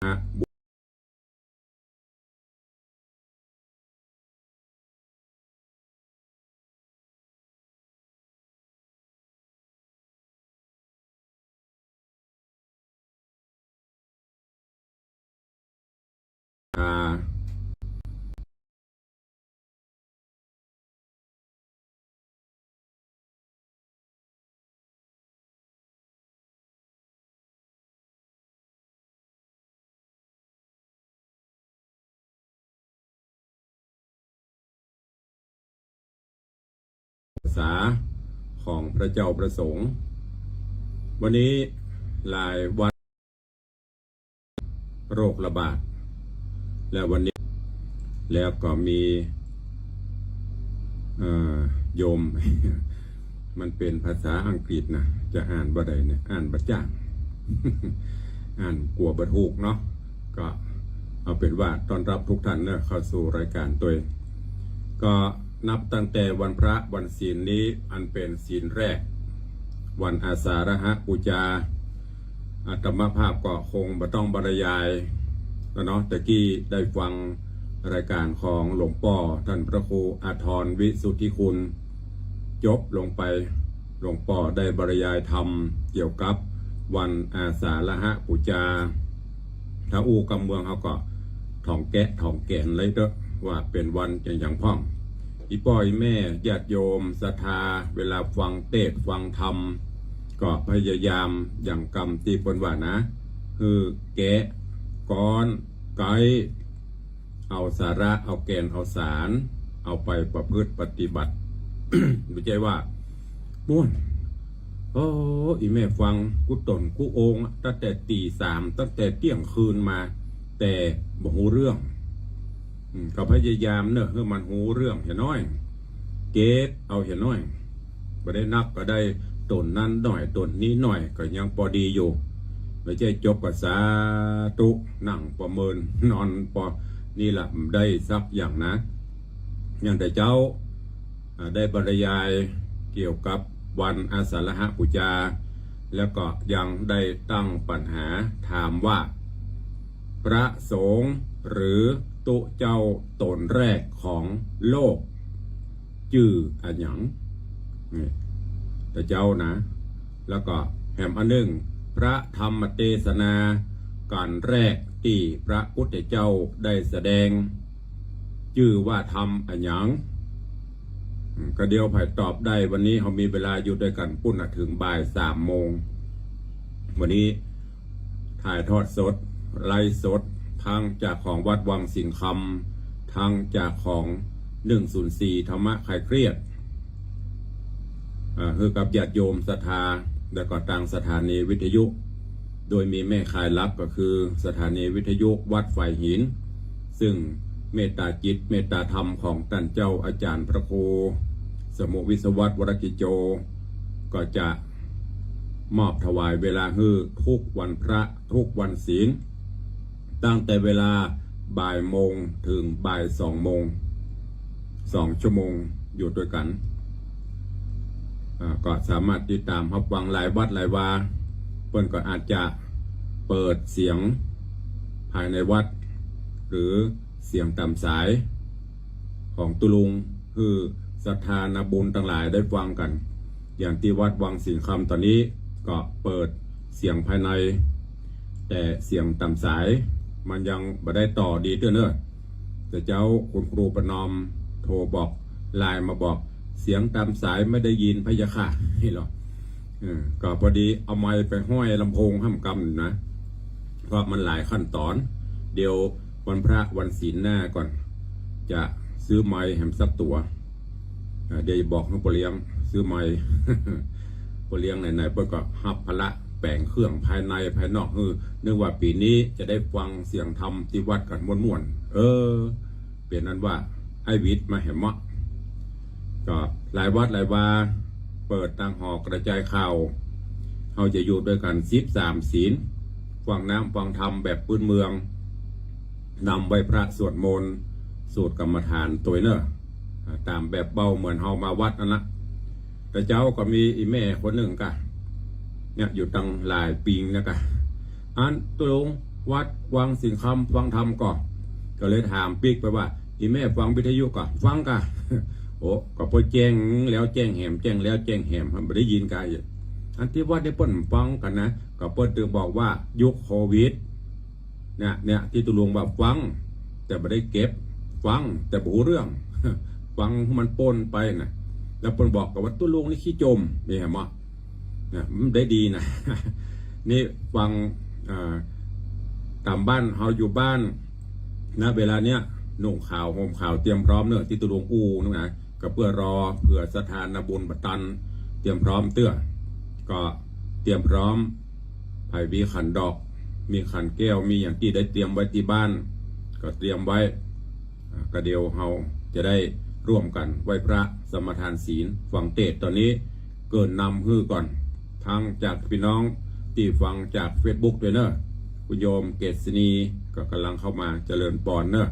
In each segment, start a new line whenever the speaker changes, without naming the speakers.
ะภาษาของพระเจ้าประสงค์วันนี้หลายวันโรคระบาดและวันนี้แล้วก็มีโยม มันเป็นภาษาอังกฤษนะจะอ่านบ่ได้เนี่ยอ่านบ่จ้าง อ่านกลัวบ่ถูกเนาะก็เอาเป็นว่าต้อนรับทุกท่านเนี่ยเข้าสู่รายการตัวก็นับตั้งแต่วันพระวันศีลนี้อันเป็นศีลแรกวันอาสาฬหบูชาอาตมาภาพก็คงบ่ต้องบรรยายแล้วเนาะตะกี้ได้ฟังรายการของหลวงพ่อท่านพระครูอาทรวิสุทธิคุณจบลงไปหลวงพ่อได้บรรยายธรรมเกี่ยวกับวันอาสาฬหบูชาถ้าอู้กำเมืองเขาก็ท่องแกะท่องแก่นเลยเด้อว่าเป็นวันอย่างพ่องอีป้อยแม่ญาติโยมศรัทธาเวลาฟังเทศฟังธรรมก็พยายามอย่างกรรมตีปนว่านะคือแกะก้อนไกเอาสาระเอาแกนเอาสารเอาไปประพฤติปฏิบัติ ไม่ใช่ว่าม้วนโอ้อีแม่ฟังกูตนกูโองตั้งแต่ตีสามตั้งแต่เที่ยงคืนมาแต่บ่หูเรื่องก็พยายามเนอะให้มันหูเรื่องเห็นน้อยเกตเอาเห็นน้อยบ่ได้นักก็ได้ตนนั้นหน่อยตนนี้หน่อยก็ยังพอดีอยู่ไม่ใช่จบกับสาตุนั่งประเมินนอนพอนี่แหละได้สักอย่างนะอย่างแต่เจ้าได้บรรยายเกี่ยวกับวันอาสาฬหบูชาแล้วก็ยังได้ตั้งปัญหาถามว่าพระสงฆ์หรือตุเจ้าตนแรกของโลกจื่ออันหยังแต่เจ้านะแล้วก็แหมอันหนึ่งพระธรรมเทศนาการแรกที่พระพุทธเจ้าได้แสดงชื่อว่าธรรมอันหยังก็เดียวไผ่ตอบได้วันนี้เขามีเวลาอยู่ด้วยกันปุ้นถึงบ่าย3 โมงวันนี้ถ่ายทอดสดไลฟ์สดทางจากของวัดวังสิงห์คำทางจากของ104ธรรมะคลายเครียดคือกับญาติโยมศรัทธาแล้วก็ทางสถานีวิทยุโดยมีแม่ขายลับก็คือสถานีวิทยุวัดฝ่ายหินซึ่งเมตตาจิตเมตตาธรรมของท่านเจ้าอาจารย์พระครูสมุวิศวัตวรกิจโจก็จะมอบถวายเวลาฮื้อทุกวันพระทุกวันศีลตั้งแต่เวลาบ่ายโมงถึงบ่าย2 โมง2 ชั่วโมงอยู่ด้วยกันก็สามารถติดตามรับฟังหลายวัดหลายวาเพิ่นก็อาจจะเปิดเสียงภายในวัดหรือเสียงตามสายของตุลุงคือศรัทธานาบุญทั้งหลายได้ฟังกันอย่างที่วัดวังสิงห์คำตอนนี้ก็เปิดเสียงภายในแต่เสียงตามสายมันยังไม่ได้ต่อดีเท่าเนอะแต่เจ้าคุณครูประนอมโทรบอกไลน์มาบอกเสียงตามสายไม่ได้ยินพะยะค่ะนี่หรอก็พอดีเอาไม้ไปห้อยลำโพงห้ามกำนะเพราะมันหลายขั้นตอนเดี๋ยววันพระวันศีลหน้าก่อนจะซื้อไม้แหมสักตัวเดี๋ยวบอกให้ปเลี้ยงซื้อไม้ ปเลี้ยงไหนๆเพื่อก็หับพละแปลงเครื่องภายในภายนอกนึกว่าปีนี้จะได้ฟังเสียงธรรมที่วัดกันม่วนๆเปลี่ยนนั้นว่าไอวิทย์มาแหมะก็หลายวัดหลายวาเปิดต่างหอกระจายข่าวเราจะอยู่ด้วยกัน13 ศีลฟังน้ำฟังธรรมแบบพื้นเมืองนำไว้พระสวดมนต์สวดกรรมฐานตัวเนอะตามแบบเบาเหมือนเฮามาวัดนะแต่เจ้าก็มีอีแม่คนหนึ่งกะเนี่ยอยู่ตั้งหลายปีนะกะอันตัวลง วัดฟังสิ่งคำฟังธรรมก็เลยถามปิ๊กไปว่าอีแม่ฟังวิทยุก่อนฟังกะ โอ้ก็พอแจ้งแล้วแจ้งแหมแจ้งแล้วแจ้งแหมมันไม่ได้ยินกันอันที่ว่าได้เปิ้นฟังกันนะก็เปิ้นตือบอกว่ายุคโควิดเนี่ยที่ตุลวงแบบฟังแต่ไม่ได้เก็บฟังแต่บ่รู้เรื่อง ฟังมันปนไปนะแล้วเปิ้นบอกกับว่าตุลวงนี่ขี้จมนี่เห็นมั้ยเนี่ยมันได้ดีนะ นี่ฟังตามบ้านเฮาอยู่บ้านนะเวลาเนี้ยนุ่งข่าวห่มข่าวเตรียมพร้อมเนอะที่ตุลวงนู่นนะก็เพื่อรอเผื่อสถานบุญบัตันเตรียมพร้อมเตื้อก็เตรียมพร้อมไผ่มีขันดอกมีขันแก้วมีอย่างที่ได้เตรียมไว้ที่บ้านก็เตรียมไว้ก็เดียวเฮาจะได้ร่วมกันไหว้พระสมทานศีลฟังเทศตอนนี้เกินนำฮือก่อนทางจากพี่น้องที่ฟังจาก Facebook ด้วยเนอะคุณโยมเกษณีก็กำลังเข้ามาเจริญปอนเนอะ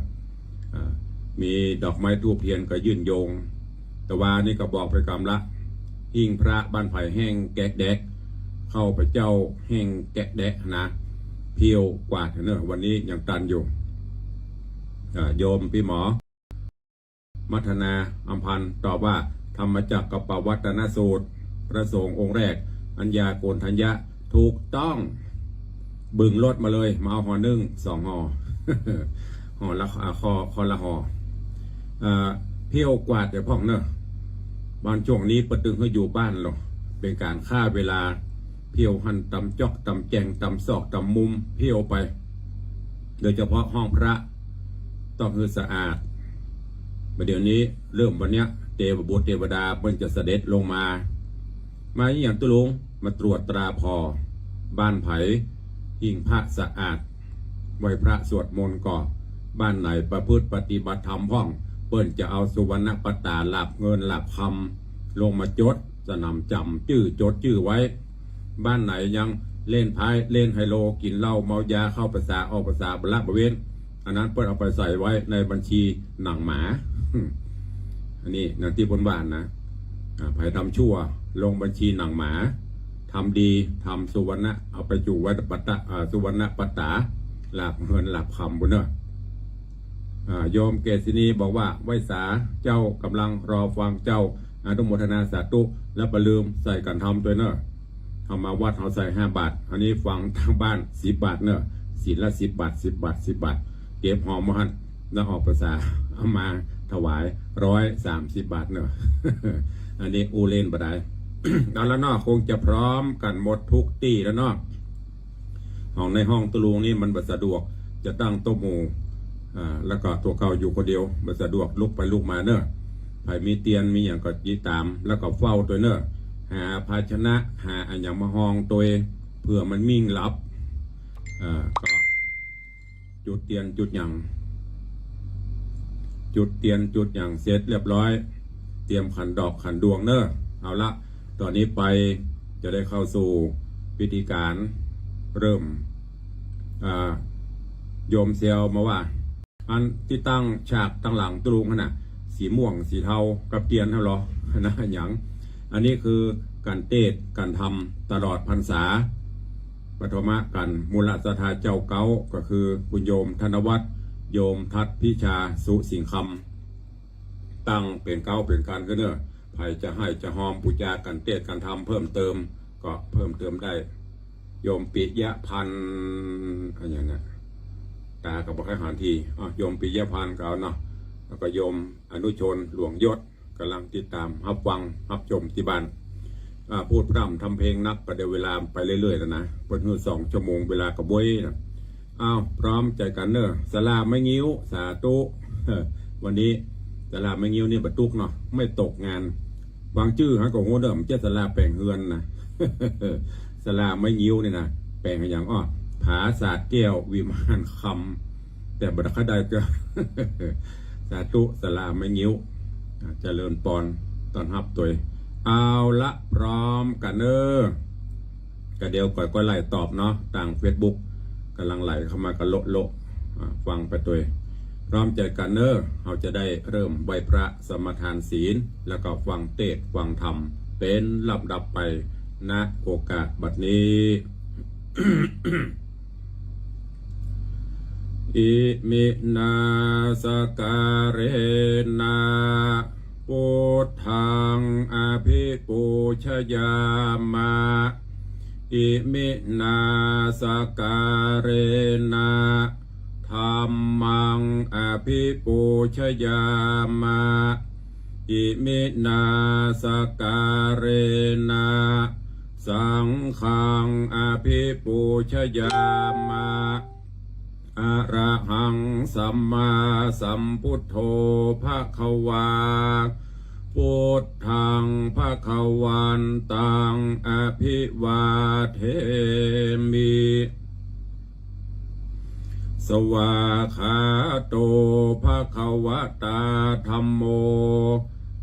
มีดอกไม้ทูบเทียนก็ยื่นโยงแต่ว่านี่ก็บอกไปกำละหิ้งพระบ้านไผ่แห้งแกะแดกเข้าไปเจ้าแห้งแกะแดกนะเพียวกวาดเนอะวันนี้ยังตันอยู่โยมพี่หมอมัทนาอัมพันธ์ตอบว่าธรรมจักรกับปวัตนสูตรพระสงฆ์องค์แรกอัญญาโกณทัญญะถูกต้องบึงรถมาเลยมาเอาห่อนึ่ง2 ห่อ ห่อละคอละห่อเพี้ยวกวาดแต่พ่องเนอะบางช่วงนี้ประตึงให้อยู่บ้านหรอกเป็นการฆ่าเวลาเพี้ยวหันตำจอกตำแจงตำซอกตำมุมเพี้ยวไปโดยเฉพาะห้องพระต้องให้สะอาดเดี๋ยวนี้เริ่มวันเนี้ยเทวบุตรเทวดาเพิ่นจะเสด็จลงมาอย่างตุลุงมาตรวจตราพอบ้านไผ่หิ้งพระสะอาดไหว้พระสวดมนต์ก่อบ้านไหนประพฤติปฏิบัติธรรมพ่องเปิ้นจะเอาสุวรรณปตาหลับเงินหลับคำลงมาจดจะนำจำชื่อไว้บ้านไหนยังเล่นไพ่เล่นไฮโลกินเหล้าเมายาเข้าภาษาออกภาษาบละบเวนอันนั้นเปิ้นเอาไปใส่ไว้ในบัญชีหนังหมา อันนี้นันที่บนบ้านนะไผ่ทำชั่วลงบัญชีหนังหมาทำดีทำสุวรรณะเอาไปจู่ไว้ปัตตะสุวรรณปตาหลับเงินหลับคำบนเนอะโยมเกษินีบอกว่าไว้สาเจ้ากำลังรอฟังเจ้าอนุโมทนาสาธุและประลืมใส่กันทำตัวเนอะเอามาวัดเอาใส่5 บาทอันนี้ฟังทางบ้าน10 บาทเนอะศีลละ10 บาท10 บาท10 บาทเก็บหอมมาหันแล้วออกภาษาเอามาถวาย130 บาทเนอะ อันนี้อูเลนบดาย เอาแล้วเนาะคงจะพร้อมกันหมดทุกที่แล้วเนาะห้องในห้องตุลุงนี่มันบัสะดวกจะตั้งโต๊ะหมู่แล้วก็ตัวเขาอยู่คนเดียวบัสะดวกลุกไปลุกมาเนอะไผ่มีเตียนมีอย่างก็ยีตามแล้วก็เฝ้าตัวเนอะหาภาชนะหาอันอย่างมาห้องตัวเพื่อมันมิ่งลับก็จุดเตียนจุดอย่างเสร็จเรียบร้อยเตรียมขันดอกขันดวงเนอะเอาละตอนนี้ไปจะได้เข้าสู่พิธีการเริ่มโยมเซียวมาว่าอันที่ตั้งฉากตั้งหลังตุลุงขนาดสีม่วงสีเทากับเตียนเท่าหรอนะอย่างอันนี้คือการเทศการทำตลอดพรรษาปฐมกันมูลสถาเจ้าเก้าก็คือคุณโยมธนวัฒน์โยมทัศพิชาสุสิงคำตั้งเป็นเก้าเป็นการก็เนอะไผ่จะให้จะหอมปูจากันเทศการทำเพิ่มเติมก็เพิ่มเติมได้โยมปิยพันธ์อะไรอย่างเงี้ยตากับบอกให้หารทีโยมปิยพันธ์ก็เอาเนาะแล้วก็โยมอนุชนหลวงยศกำลังติดตามรับฟังรับชมที่บ้านพูดพร่ำทำเพลงนักประเดี๋ยวเวลาไปเรื่อยๆแล้วนะเพิ่น2 ชั่วโมงเวลากระบวยนะพร้อมใจกันเนอะสลาไม่งิ้วสาธุวันนี้สลาไม่งิ้วนี่บรรทุกเนาะไม่ตกงานวางชื่อฮะของโหเดิมเจ้าสลาแปลงเฮือนนะ สลาไม่งิ้วนี่นะแปลงอย่างผาศาสตร์แก้ววิมานคำแต่บัดคได้ก็ สาธุสลาไม่งิ้วเจริญปอนตอนฮับตัวเอาละพร้อมกันเนอะก็เดี๋ยวก่อยก็ไล่ตอบเนาะต่าง Facebook กำลังไหลเข้ามากระโละฟังไปตัวพร้อมใจกันเนอะเราจะได้เริ่มไหว้พระสมทานศีลแล้วก็ฟังเทศฟังธรรมเป็นลำดับไปณโอกาสบัดนี้ อิมินาสการเรนะพุทธังอภิปูชยามะอิมินาสการเรนะธัมมังอภิปูชยามะอิมินาสการเรนะสังฆังอภิปูชยามะอะระหังสัมมาสัมพุทโธภควาพุทธังภควันตังอภิวาเทมิสวาขาโตภควตาธัมโม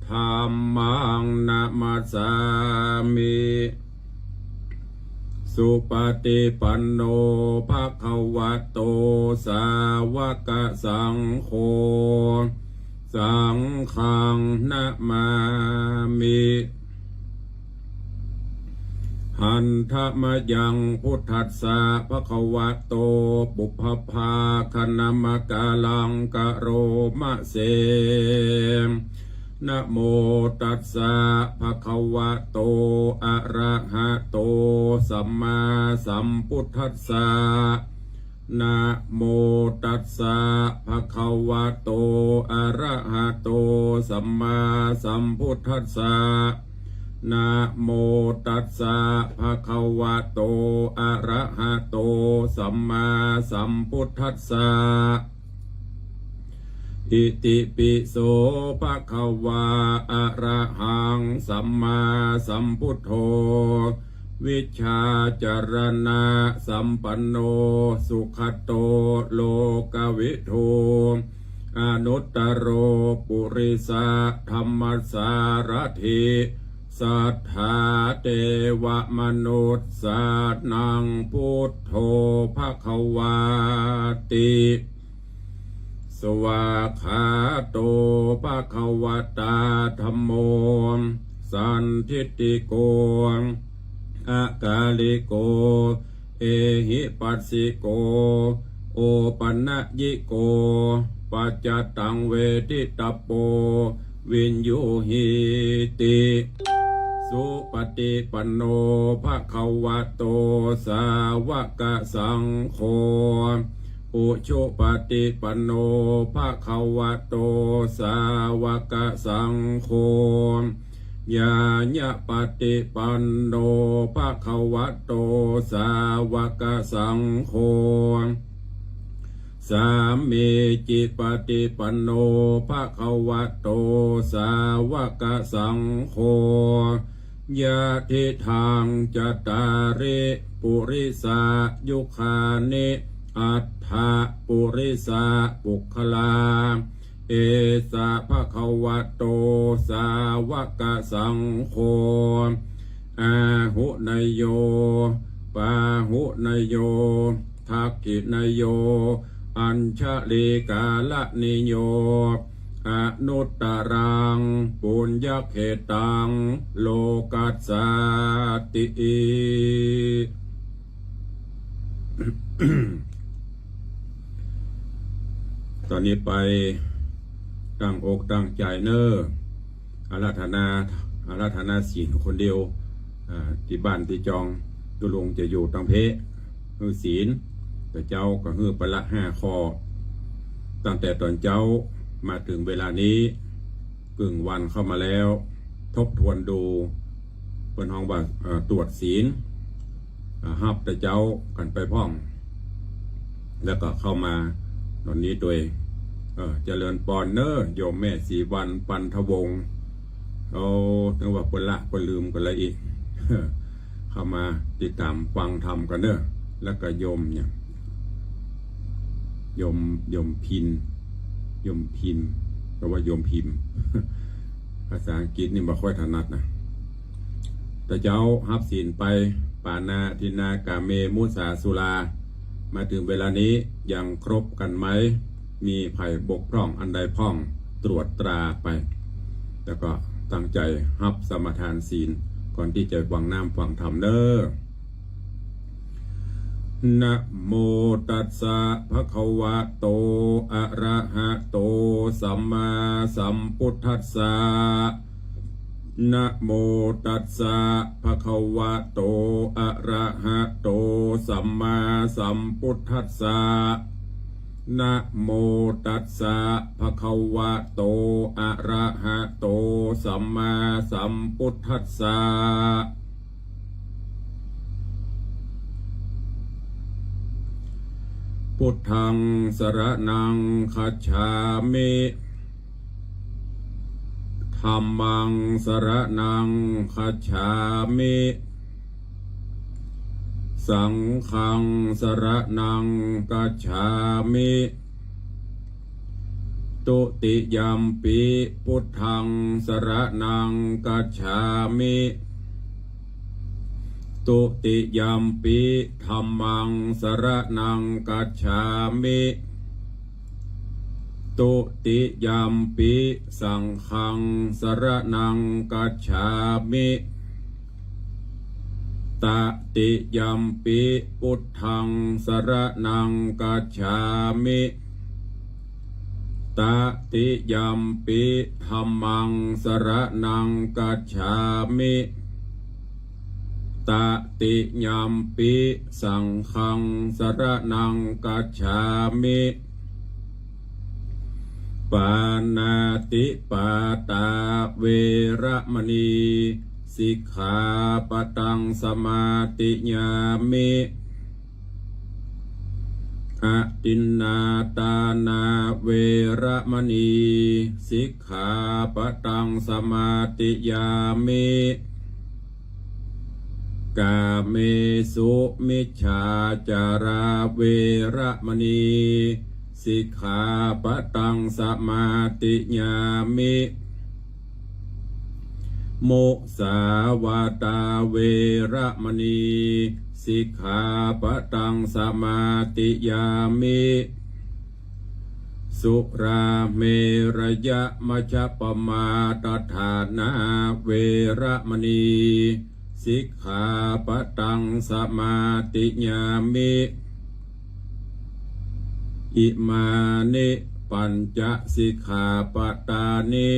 ธัมมังนะมัสสามิสุปฏิปันโนภควโตสาวกสังโฆสังฆังนะมามิหันธมยังพุทธัสสะภควโตปุพพาคณมกาลังกะโรมะเสนะโมตัสสะภะคะวะโตอะระหะโตสัมมาสัมพุทธัสสะนะโมตัสสะภะคะวะโตอะระหะโตสัมมาสัมพุทธัสสะนะโมตัสสะภะคะวะโตอะระหะโตสัมมาสัมพุทธัสสะอิติปิโสภะคะวะอะระหังสัมมาสัมพุทโธวิชชาจารณะสัมปันโนสุขโตโลกวิทูอนุตตโรปุริสะธรรมสารถิสัทธาเทวมนุษย์สัตนังพุทโธภคะวาติสวาขาโตภควตาธัมโมสันทิฏฐิโกอากาลิโกเอหิปัสสิโกโอปันนะยิโกปัจจตังเวทิตาโปวินยูหิติสุปฏิปันโนภควโตสาวกสังโฆอุชุปฏิปันโนภควโตสาวกสังโฆญาญะปฏิปันโนภควโตสาวกสังโฆสามีจิปฏิปันโนภควโตสาวกสังโฆยะทิทางจตาริปุริสายุคานิอัฏฐปุริสาปุคลาเอสะภะคะวะโตสาวกสังโฆอาหุนยโยปาหุนยโยทักขินยโยอัญชลิกาลนิโยอนุตตรังปุญญเขตังโลกัสสติ ตอนนี้ไปตั้งอกตั้งใจเนออาราธนาศีลคนเดียวที่บ้านที่จองตุลงจะอยู่ตังเพฮือศีลแต่เจ้าก็ฮือประละ5 ข้อตั้งแต่ตอนเจ้ามาถึงเวลานี้กึ่งวันเข้ามาแล้วทบทวนดูเป็นห้องว่าตรวจศีลฮับแต่เจ้ากันไปพ้องแล้วก็เข้ามาตอนนี้ตัวเองเจริญปอนเนอร์โยมแม่สีวันปันทวงศ์เอาถึงว่าปนละปนลืมกันละอีก เข้ามาติดตามฟังธรรมกันเนอแล้วก็โยมเนี่ยโยมพินแปลว่าโยมพิมพ์ ภาษาอังกฤษนี่ไม่ค่อยถนัดนะแต่เจ้าฮับศีลไปปานาทินากาเมมุสาสุรามาถึงเวลานี้ยังครบกันไหมมีภัยบกพร่องอันใดพร่องตรวจตราไปแล้วก็ตั้งใจฮับสมทานศีลก่อนที่จะฟังน้ำฟังธรรมเด้อ นะโมตัสสะภะคะวะโตอะระหะโตสัมมาสัมพุทธัสสะนะโมตัสสะภะคะวะโตอะระหะโตสัมมาสัมพุทธัสสะนะโมตัสสะภะคะวะโตอะระหะโตสัมมาสัมพุทธัสสะพุทธังสรณังคัจฉามิธัมมังสรณังคัจฉามิสังฆังสรณังคัจฉามิตุติยัมปิพุทธังสรณังคัจฉามิตุติยัมปิธัมมังสรณังคัจฉามิตุติยัมปิสังฆังสรณังคัจฉามิตติยัมปิพุทธังสรณังคัจฉามิตติยัมปิธัมมังสรณังคัจฉามิตติยัมปิสังฆังสรณังคัจฉามิปานาติปาตาเวระมณีสิกขาปะตังสมาติญามิอะตินนาตานาเวระมณีสิกขาปะตังสมาติญามิกาเมสุมิจฉาจาราเวระมณีสิกขาปะตังสมาติญามิมุสาวาตาเวระมณีสิกขาปะตังสมาติญามิสุราเมรยะมัชฌปมาตฐานาเวระมณีสิกขาปะตังสมาติญามิอิมานิปัญจสิกขาปตานิ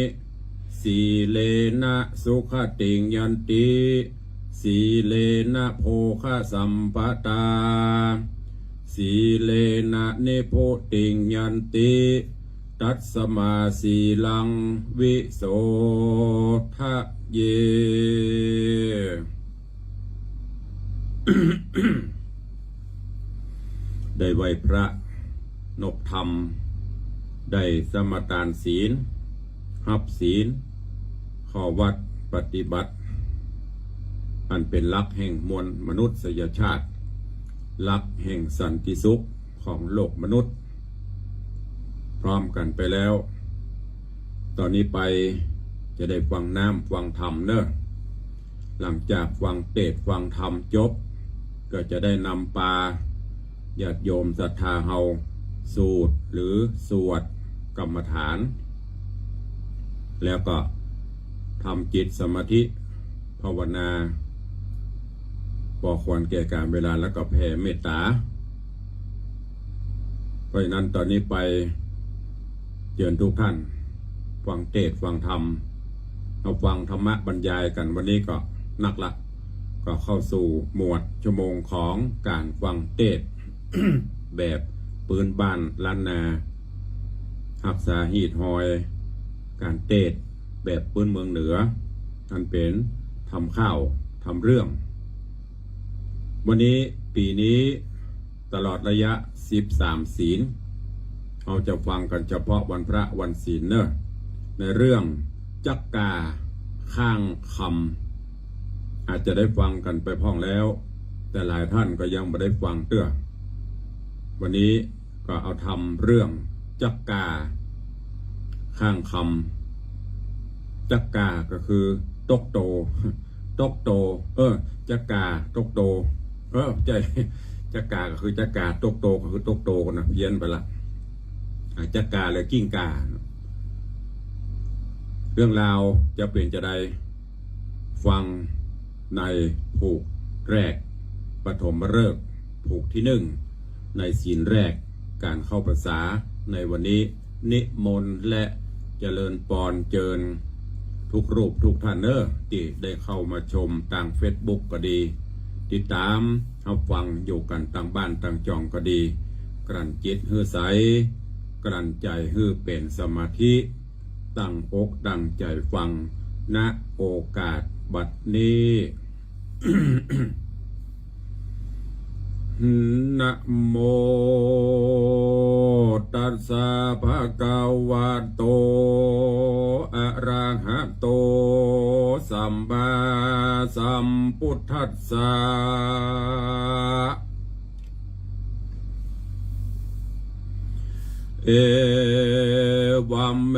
สีเลนะสุขติงยันติสีเลนะโภคสัมปตาสีเลนะนิโพติงยันติตัสสมาสีลังวิโสทะเย ได้ไหวพระนบธรรมได้สมทานศีลหับศีลข้อวัดปฏิบัติอันเป็นหลักแห่งมวลมนุษยชาติหลักแห่งสันติสุขของโลกมนุษย์พร้อมกันไปแล้วตอนนี้ไปจะได้ฟังน้ำฟังธรรมเนอะหลังจากฟังเทศน์ฟังธรรมจบก็จะได้นำปาญาติโยมศรัทธาเฮาสูตรหรือสวดกรรมฐานแล้วก็ทำจิตสมาธิภาวนาพอควรแก่การเวลาแล้วก็แผ่เมตตาเพราะฉะนั้นตอนนี้ไปเชิญทุกท่านฟังเทศน์ฟังธรรมเอาฟังธรรมะบรรยายกันวันนี้ก็นักละก็เข้าสู่หมวดชั่วโมงของการฟังเทศน์ แบบปืนบ้านล้านนาหับสาหีดหอยการเทศน์แบบปืนเมืองเหนืออันเป็นทำข้าวทำเรื่องวันนี้ปีนี้ตลอดระยะ13ศีลเราจะฟังกันเฉพาะวันพระวันศีลเนอะในเรื่องจักกาข้างคำอาจจะได้ฟังกันไปพ้องแล้วแต่หลายท่านก็ยังไม่ได้ฟังเตื้อวันนี้ก็เอาทำเรื่องจักกาข้างคำจักกาก็คือตกโตจักกาตกโตใจจักกาก็คือจักกาตกโตก็คือตกโตกันนะเพี้ยนไปละจักกาเลยกิ้งกาเรื่องราวจะเป็นจะได้ฟังในผูกแรกปฐมฤกษ์ ผูกที่หนึ่งในศีลแรกการเข้าพรรษาในวันนี้นิมนต์และเจริญปอนเจิญทุกรูปทุกท่านที่ได้เข้ามาชมทาง Facebook ก็ดีติดตามรับฟังอยู่กันต่างบ้านต่างจองก็ดีกลั่นจิตฮือใสกลั่นใจฮือเป็นสมาธิตั้งอกตั้งใจฟังณโอกาสบัดนี้ นะโมตัสสะภะคะวะโตอะระหะโตสัมมาสัมพุทธัสสะเอวัมเม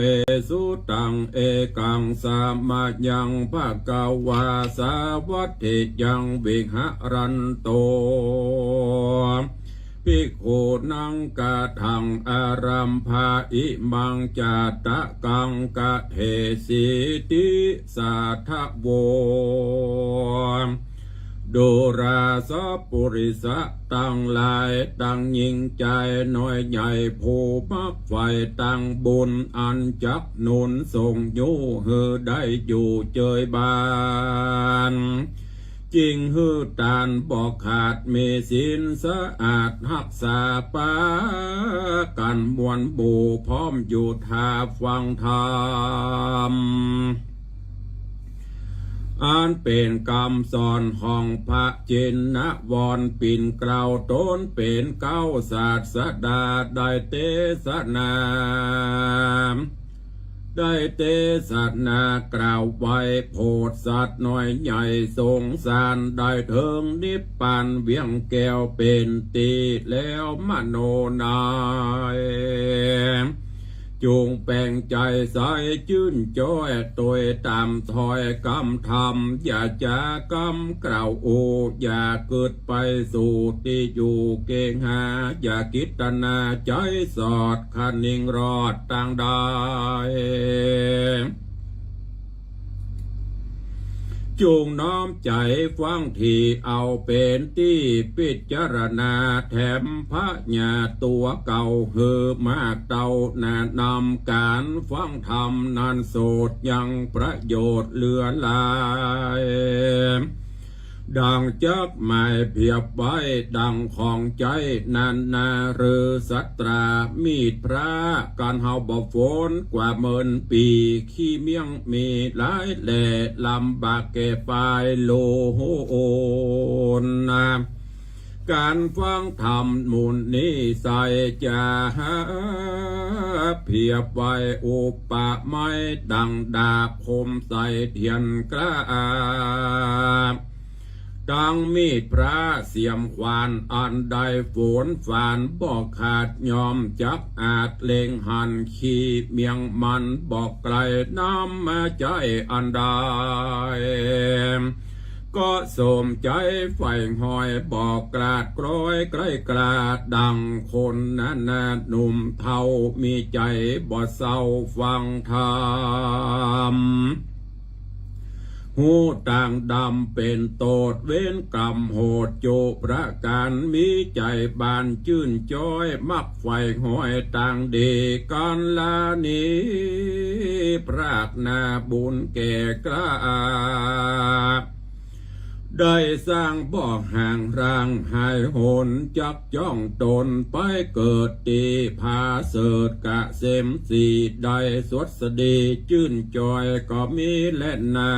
สุตังเอกังสามายังภะคะวะสาวัตถิยังวิหะรันโตภิกขุนังกะทังอารัมภาอิมังจาตะกังกะเทสิติสาทะโวดูราสปุริสะตั้งหลายตั้งยิ่งใจน้อยใหญ่ผู้มักไฟตั้งบุญอันจักหนุนส่งอยู่เฮือได้อยู่เจยบานจริงฮือตานบอกขาดมีศีลสะอาดรักษาปากันมวลบูพร้อมอยู่ทาฟังธรรมอันเป็นคำสอนของพระจินนะวรปิ่นเกล่าวตนเป็นเก้าศาสดาได้เทศนา กล่าวไว้โพดสัตว์น้อยใหญ่สงสารได้เถิงนิพพานเวียงแก้วเป็นตีแล้วมโนนายจูงแปลงใจใสชื่นจ้อยตัวตามถอยกำทำอย่าจะกำกล่าวโออย่าเกิดไปสู่ที่อยู่เก่งหาอย่าคิดตนาใจสอดคันนิ่งรอดต่างได้จูงน้อมใจฟังที่เอาเป็นที่พิจารณาแถมพระญาตัวเก่าเฮือมากเต่าแนะนำการฟังธรรมนั้นโสดยังประโยชน์เหลือหลายดังจักหมายเพียบไว้ดังของใจนันนาหรือสัตรามีดพระการเฮาบ่ฝนกว่าเมินปีขี้เมียงมีหลายแหล่ลำบากแก่ปลายโลโหโอนนาการฟังธรรมมูลนี้ใส่จะหาเพียบไว้อุปไม้ดังดาบคมใส่เทียนกล้าดังมีดพระเสียมขวานอันใดฝนฝานบอกขาดยอมจักอาจเล็งหันขีเมียงมันบอกไกลน้ำมาใจอันใดก็สมใจไฟหอยบอกกราดกร้อยใกล้กราดดังคนนั้นหนุ่มเทามีใจบ่เศร้าฟังธรรมหูต่างดำเป็นโตดเว้นกรรมโหดโจประการมีใจบานชื่นจ้อยมักไฟหอยต่างดีกันลานี้พรากนาบุญแก่กล้าได้สร้างบ่อห่างร่างหายโหนจักจ้องตนไปเกิดตีพาเสดกะเสมสีได้สวดสดีชื่นจอยก็มีและนา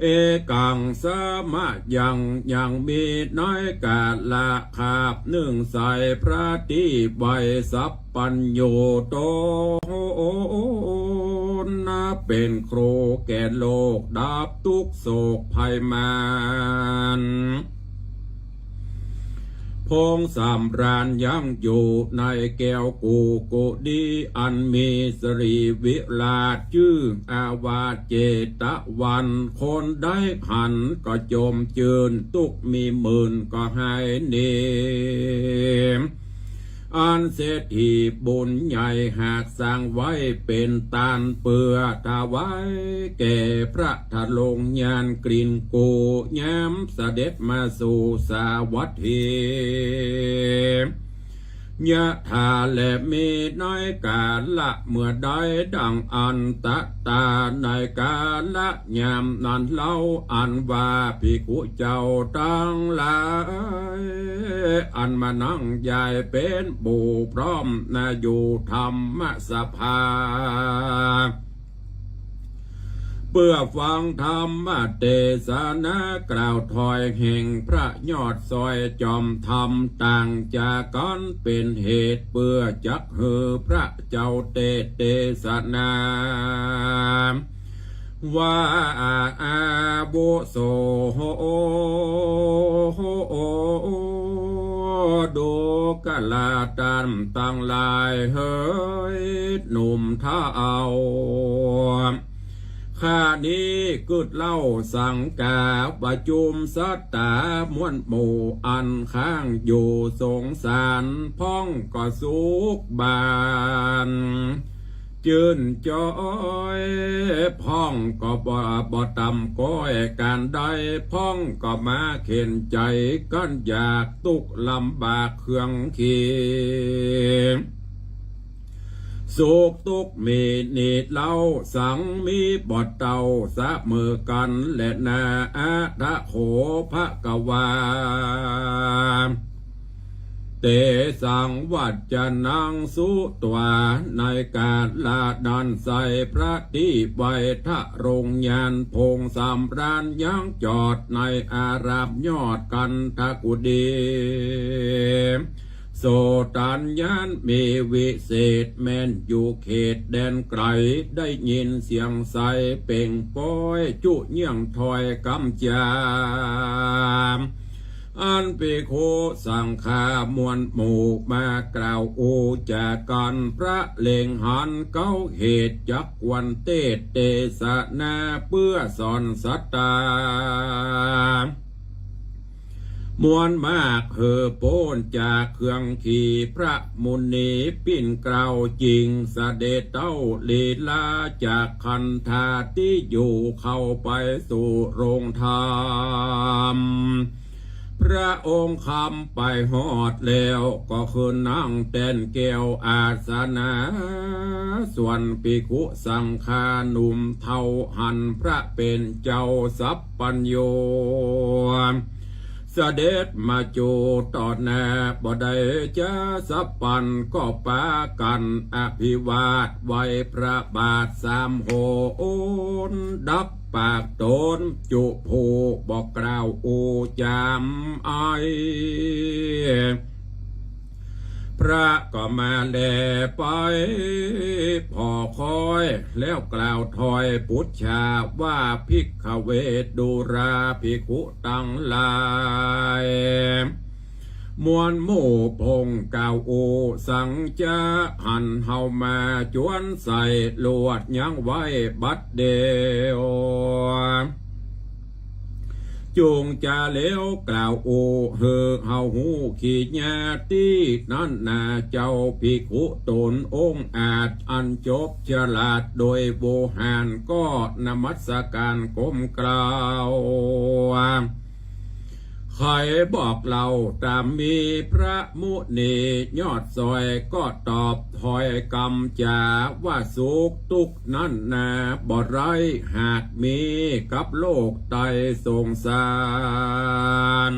เอกังสมายังมีน้อยกาลาคาบหนึ่งใส่พระที่ใบสัพปัญโยโตนาเป็นครูแก่โลกดับทุกโศกภัยมานพงสำราญยังอยู่ในแก้วกูกุดีอันมีสรีวิลาศชื่ออาวาเจตะวันคนได้หันก็จมจืนตุกมีหมื่นก็ให้เนม อันเศรษฐีบุญใหญ่หากสร้างไว้เป็นตานเปือถวายแก่พระทะลงยานกลิ่นกูย้ำเสด็จมาสู่สาวัตถียะถาและมีน้อยกาละเมื่อใดดังอันตะตาในกาละยามนั้นเล่าอันว่าภิกขุเจ้าตั้งหลายอันมานั่งใหญ่เป็นบูพร้อมนาอยู่ธรรมสภาเพื่อฟังธรรมเทศนากล่าวถอยแห่งพระยอดซอยจอมธรรมต่างจากกันเป็นเหตุเพื่อจักเหือพระเจ้าเทศนาว่าอาบุโสดูกะลาตันตั้งลายเฮ้ยหนุ่มท่าเอาข้านี้กึดเล่าสังกาประจุมสัตตามวลหมู่อันข้างอยู่สงสารพ้องก็สุขบานจืนจอยพ้องก็บ่ต่ำก้อยการใดพ้องก็มาเข็นใจกันอยากตุกลำบากเครื่องขีสุขทุกข์มีนิดเล่าสังมีบทเต่าสะมือกันและนาอาทะโขภะกวาเตสังวัจจะนังสุตวาในการลาดันใส่พระที่ไวทะโรงยานพงสำราญยังจอดในอารามยอดกันทกุดีโสตัญญาณมีวิเศษแม่นอยู่เขตแดนไกลได้ยินเสียงใสเป่งป้อยจุเยี่ยงถอยกำจามอันปิโคสังฆามวลหมู่มากล่าวโอจากกันพระเลงหันเก้าเหตุจักวันเตสนาเพื่อสอนสัตตามวลมากเหือโป้นจากเครื่องขี่พระมุนีปิ้นกล่าวจริงเสด็จเต้าลีลาจากคันธาที่อยู่เข้าไปสู่โรงธรรมพระองค์คำไปหอดแล้วก็คือนั่งแต้นแก้วอาสนะส่วนภิกขุสังฆานุ่มเท่าหันพระเป็นเจ้าสัพปัญโยเสด็จมาจูต่อหน้าบ่ได้จะสัพปันก็ปากันอภิวาทไว้พระบาทสามโหนดับปากโตนจุผูบอกกล่าวอูจามไอพระก็มาแลไปพอคอยแล้วกล่าวถอยพุทธาว่าภิกขเวทดูราภิกขุตั้งหลายมวลหมู่พงกาวโอสังจะหันเฮามาจวนใส่ลวดยังไว้บัดเดียวจงจะเลี้ยวกล่าวโอเฮอเฮาหูขีดญาตินั่นนาเจ้าภิกขุตนองค์อาจอันจบฉลาดโดยโวหารก็นมัสการก้มกล่าวใครบอกเราตามมีพระมุนียอดซอยก็ตอบถอยกำจาว่าสุขทุกข์นั่นนาบ่ไรหากมีกับโลกไตสงสาร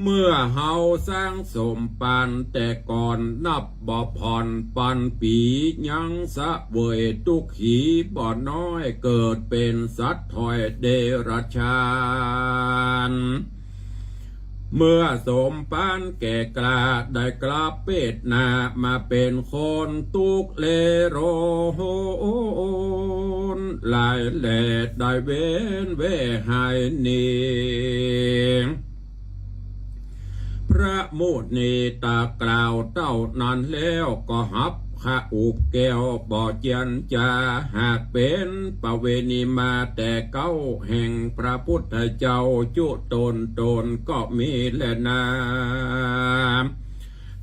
เมื่อเฮาสร้างสมปันแต่ก่อนนับบ่ผ่อนปันปียังสะเวยทุกขีบ่น้อยเกิดเป็นสัตว์ถอยเดรัจฉานเมื่อสมปานแก่กล้าได้กลับเป็ดนามาเป็นคนตุกเลโรโหนลายแหลดได้เว้นเวหายนีพระมุนีตากล่าวเต้านั้นแล้วก็หับข้าอุบแก้วบ่อเจียนจาหากเป็นประเวณีมาแต่เก้าแห่งพระพุทธเจ้าจุตนก็มีแลนา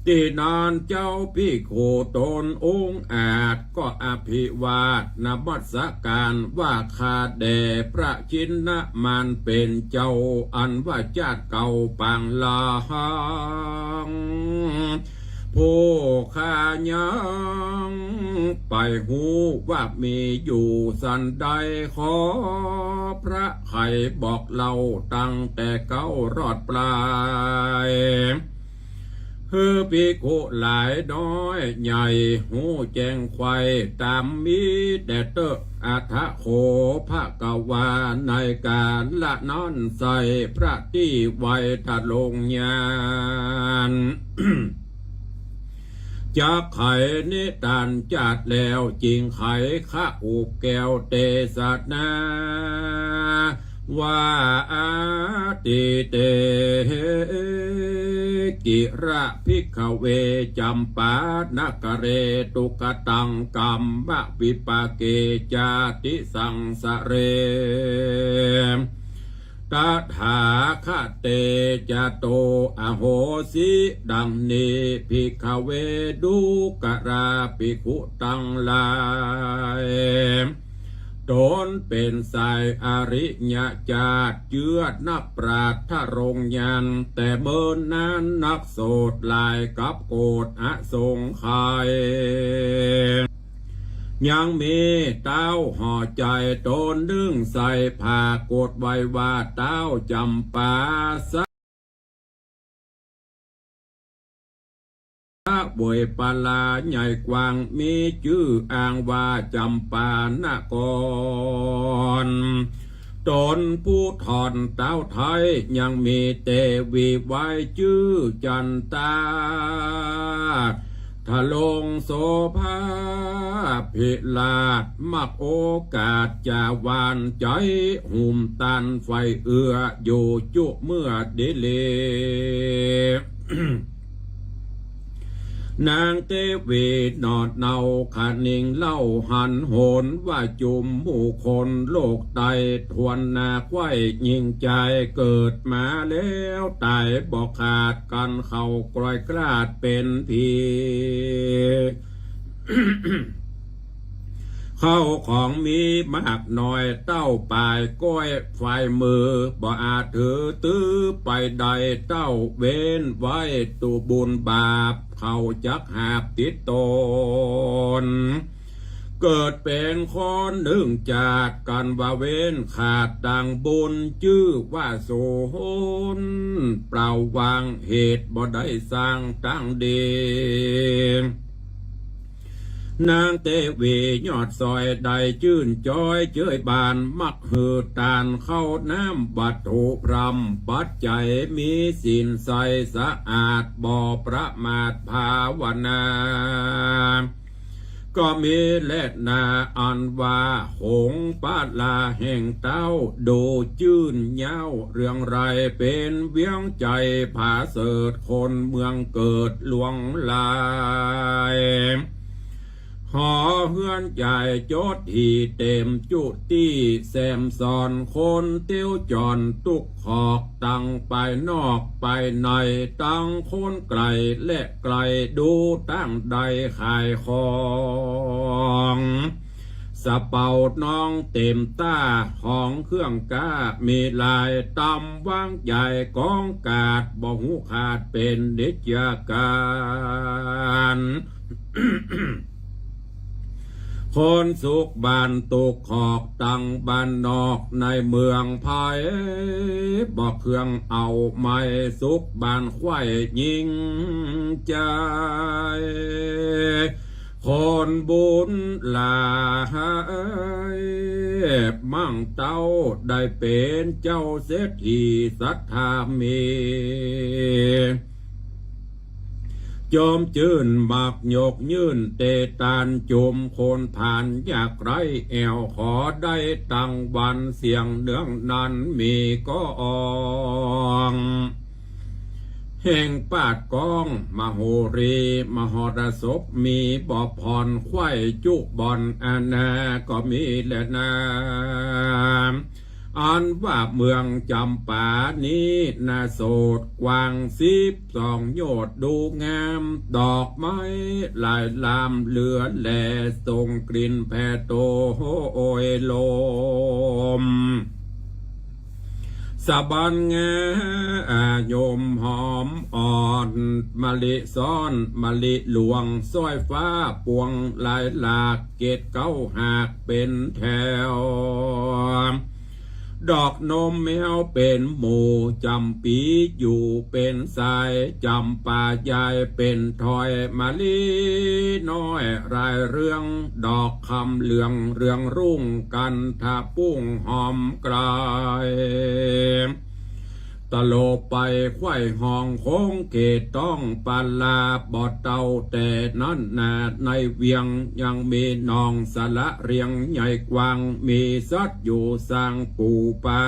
ตีนานเจ้าพี่โคตนองค์อาจก็อภิวาทนมัสการว่าข้าแด่พระชินนะมันเป็นเจ้าอันว่าชาติเก่าปางลาหังผู้ข้ายังไปหูว่ามีอยู่สันใดขอพระไข่บอกเล่าตั้งแต่เก้ารอดปลายภิกขุหลายน้อยใหญ่หูแจ้งควายตามมีแต่เตออัฐโขภะกวาในการละนอนใส่พระที่ไว้ทะลงยาน จะไขนิทานจัดแล้วจริงไขข้าอุบแก้วเตสนาว่าอาติเตกิระภิกขเวจัมปานกเรตุกตังกัมมะวิปาเกจาติสังสะเรตถาคเตจโตอโหสิดังนี้ภิกขเวดุกราภิกขุตังหลายตนเป็นสายอริยจาตเจือดนักปราชญ์รงยันแต่เมินนั้นนักโสดลายกับโกฏอสงไขยยังมีเต้าห่อใจตนนึ่งใส่ผ้ากดไว้ว่าเต้าจำปาสะบวยปลาใหญ่กวางมีชื่ออ้างว่าจำปานกรตนผู้ถอนเต้าไทยยังมีเตวีไว้ชื่อจันตาทะลงโสภาพิลาดมักโอกาสจะหวานใจหุ่มตันไฟเอืออยู่จุเมื่อเดเล นางเตวีนอดเนาขานิงเล่าหันโหนว่าจุมหมู่คนโลกไตทวนนาควายยิงใจเกิดมาแล้วตายบอกขาดกันเขากลอยกราดเป็นผี เข้าของมีมากหน่อยเต้าปลายก้อยไฟมือบ่อาจถือตื้อไปใดเต้าเว้นไว้ตูบุญบาปเขาจักหาบติดตนเกิดเป็นคนหนึ่งจากกันว่าเว้นขาดดังบุญชื่อว่าโสนเปล่าวางเหตุบ่ได้สร้างตั้งเดนางเตวียอดซอยใดจื่นจอยเจยบานมักหือตานเข้าน้ำบัดถูพรำปัจจัยมีสินใสสะอาดบ่ประมาทภาวนาก็มีเล็ดนาอันว่าหงปาลาแห่งเต้าดูจื่นเย้าเรื่องไรเป็นเวียงใจผาเสดคนเมืองเกิดหลวงลายหอเฮือนใจโจดที่เต็มจุตีแซมซอนคนเตี้ยวจอนตุกขอกตั้งไปนอกไปในตั้งคนไกลและไกลดูตั้งใดขายของสะเป่าน้องเต็มตาของเครื่องกามีลายตำวางใหญ่กองกาดบ่หูขาดเป็นนิจการ คนสุขบ้านตกขอกตั้งบ้านนอกในเมืองภายบอกเครื่องเอาไม้สุขบ้านควายยิงใจคนบุญหลายมั่งเต้าได้เป็นเจ้าเศรษฐีศรัทธามีจอมจื่นบักยกยื่นเตตานจุมคนผ่านอยากไรแอวขอได้ตั้งวันเสียงเนืองนั้นมีก็อองแห่งปาดกองมโหรีมหรสพมีบ่อผ่อนควายจุบอนอาณาก็มีแหละนา อันว่าเมืองจำปานี้น่าโสดกว้าง12 โยชน์ดูงามดอกไม้ลายลามเหลือแลส่งกลิ่นแผ่โตโอยลมสะบันงายมหอมอ่อนมะลิซ้อนมะลิหลวงสร้อยฟ้าปวงลายหลากเกตเก้าหากเป็นแถวดอกนมแมวเป็นหมู่จำปีอยู่เป็นสายจำป่าใหญ่เป็นถอยมะลิน้อยรายเรื่องดอกคำเหลืองเรืองรุ่งกันทาปุ้งหอมกลายตะโลไปไขว้ห้องโค้งเกตต้องปาลาบอดเตาแต่นั้นนาในเวียงยังมีนองสะละเรียงใหญ่กว้างมีสัตว์อยู่สร้างปูปา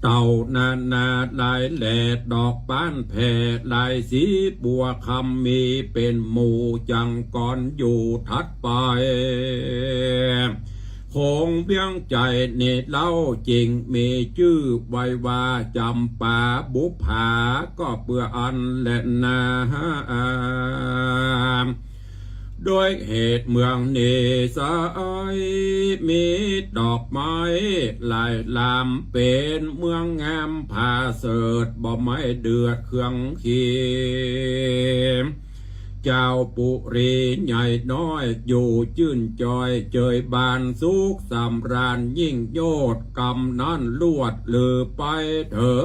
เต่านานาลายแหลดดอกป้านแผ่ลายสีบัวคำมีเป็นหมู่จังก่อนอยู่ทัดไปคงเพียงใจเนตเล่าจริงมีชื่อไว้ว่าจำปาบุภาก็เปื่ออันและนาโดยเหตุเมืองเนสายมีดอกไม้ลายลามเป็นเมืองงามผาเสดบ่ไม้เดือดเครื่องขีเจ้าปุรีใหญ่น้อยอยู่จื่นจอยเจยบานสุขสำราญยิ่งโยดกำนั้นลวดลือไปเถิ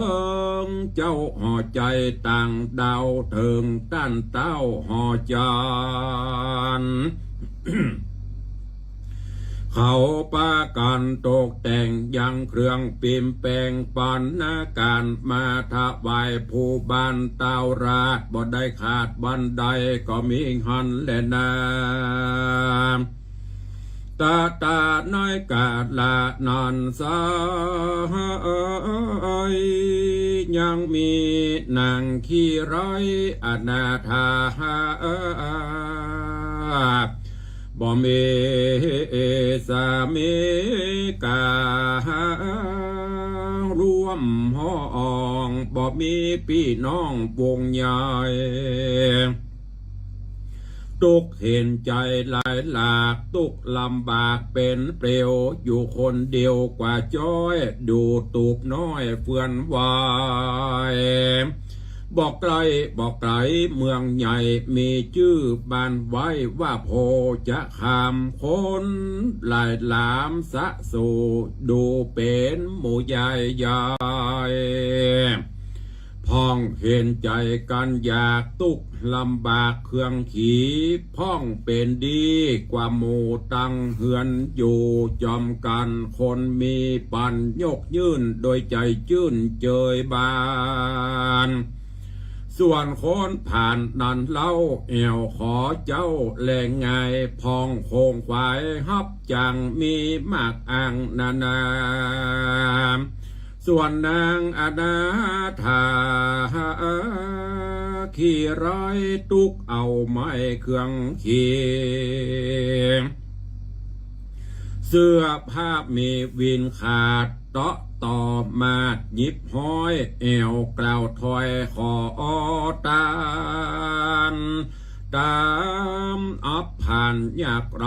งเจ้าห่อใจต่างดาวเถิงต้านเต้าห่อจานเขาปากันตกแต่งยังเครื่องปิมแปลงปันนาการมาถวายผู้บ้านเต้าราชบ่ได้ขาดบันไดก็มีหันและนาตาน้อยกาดละนอนสายยังมีนางขี้ร้อยอนาถาบ่มีสามีการ่วมห้องบ่มีพี่น้องวงใหญ่ตุกเห็นใจหลายหลากตุกลำบากเป็นเปลวอยู่คนเดียวกว่าจ้อยดูตูบน้อยเฟื่อนวายบอกไกลเมืองใหญ่มีชื่อบ้านไว้ว่าโพจะคำคนหลายหลามสะสู่ดูเป็นหมู่ใหญ่ใหญ่พ้องเห็นใจกันอยากตุกลำบากเครื่องขี่พ้องเป็นดีกว่าหมู่ตั้งเหือนอยู่จอมกันคนมีปันยกยื่นโดยใจจื่นเจยบานส่วนคนผ่านนันเล่าแอวขอเจ้าแหล่งไงพองโคงควายฮับจังมีมากอ่างนาส่วนนางอนาถาขี่ร้อยตุกเอาไม้เครื่องขี่เสื้อผ้ามีวินขาดเตาะต่อมาดหยิบห้อยแอวกล่าวถอยขอตานตามอับผ่านอยากไร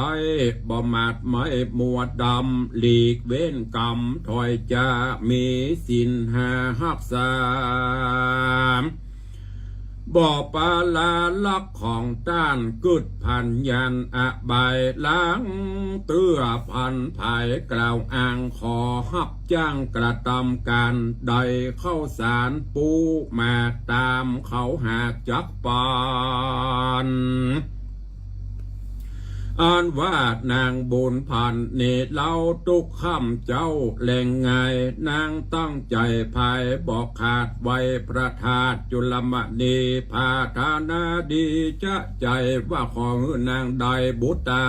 บ่มาดไม่มัวดำหลีกเว้นกรรมถอยจะมีสินหาหักษาบ่อปลาลาลักของต้านกึดพันยันอบายล้างเตื้อพันภายกล่าวอ้างขอฮับจ้างกระทำการใดเข้าสารปูมาตามเขาหากจักปานอ่านว่านางบุญพันเนตเล่าตุกคำเจ้าแหล่งไงนางตั้งใจภายบอกขาดไว้ประทาตจุลมณีพาธานาดีจะใจว่าของนางใดบุตา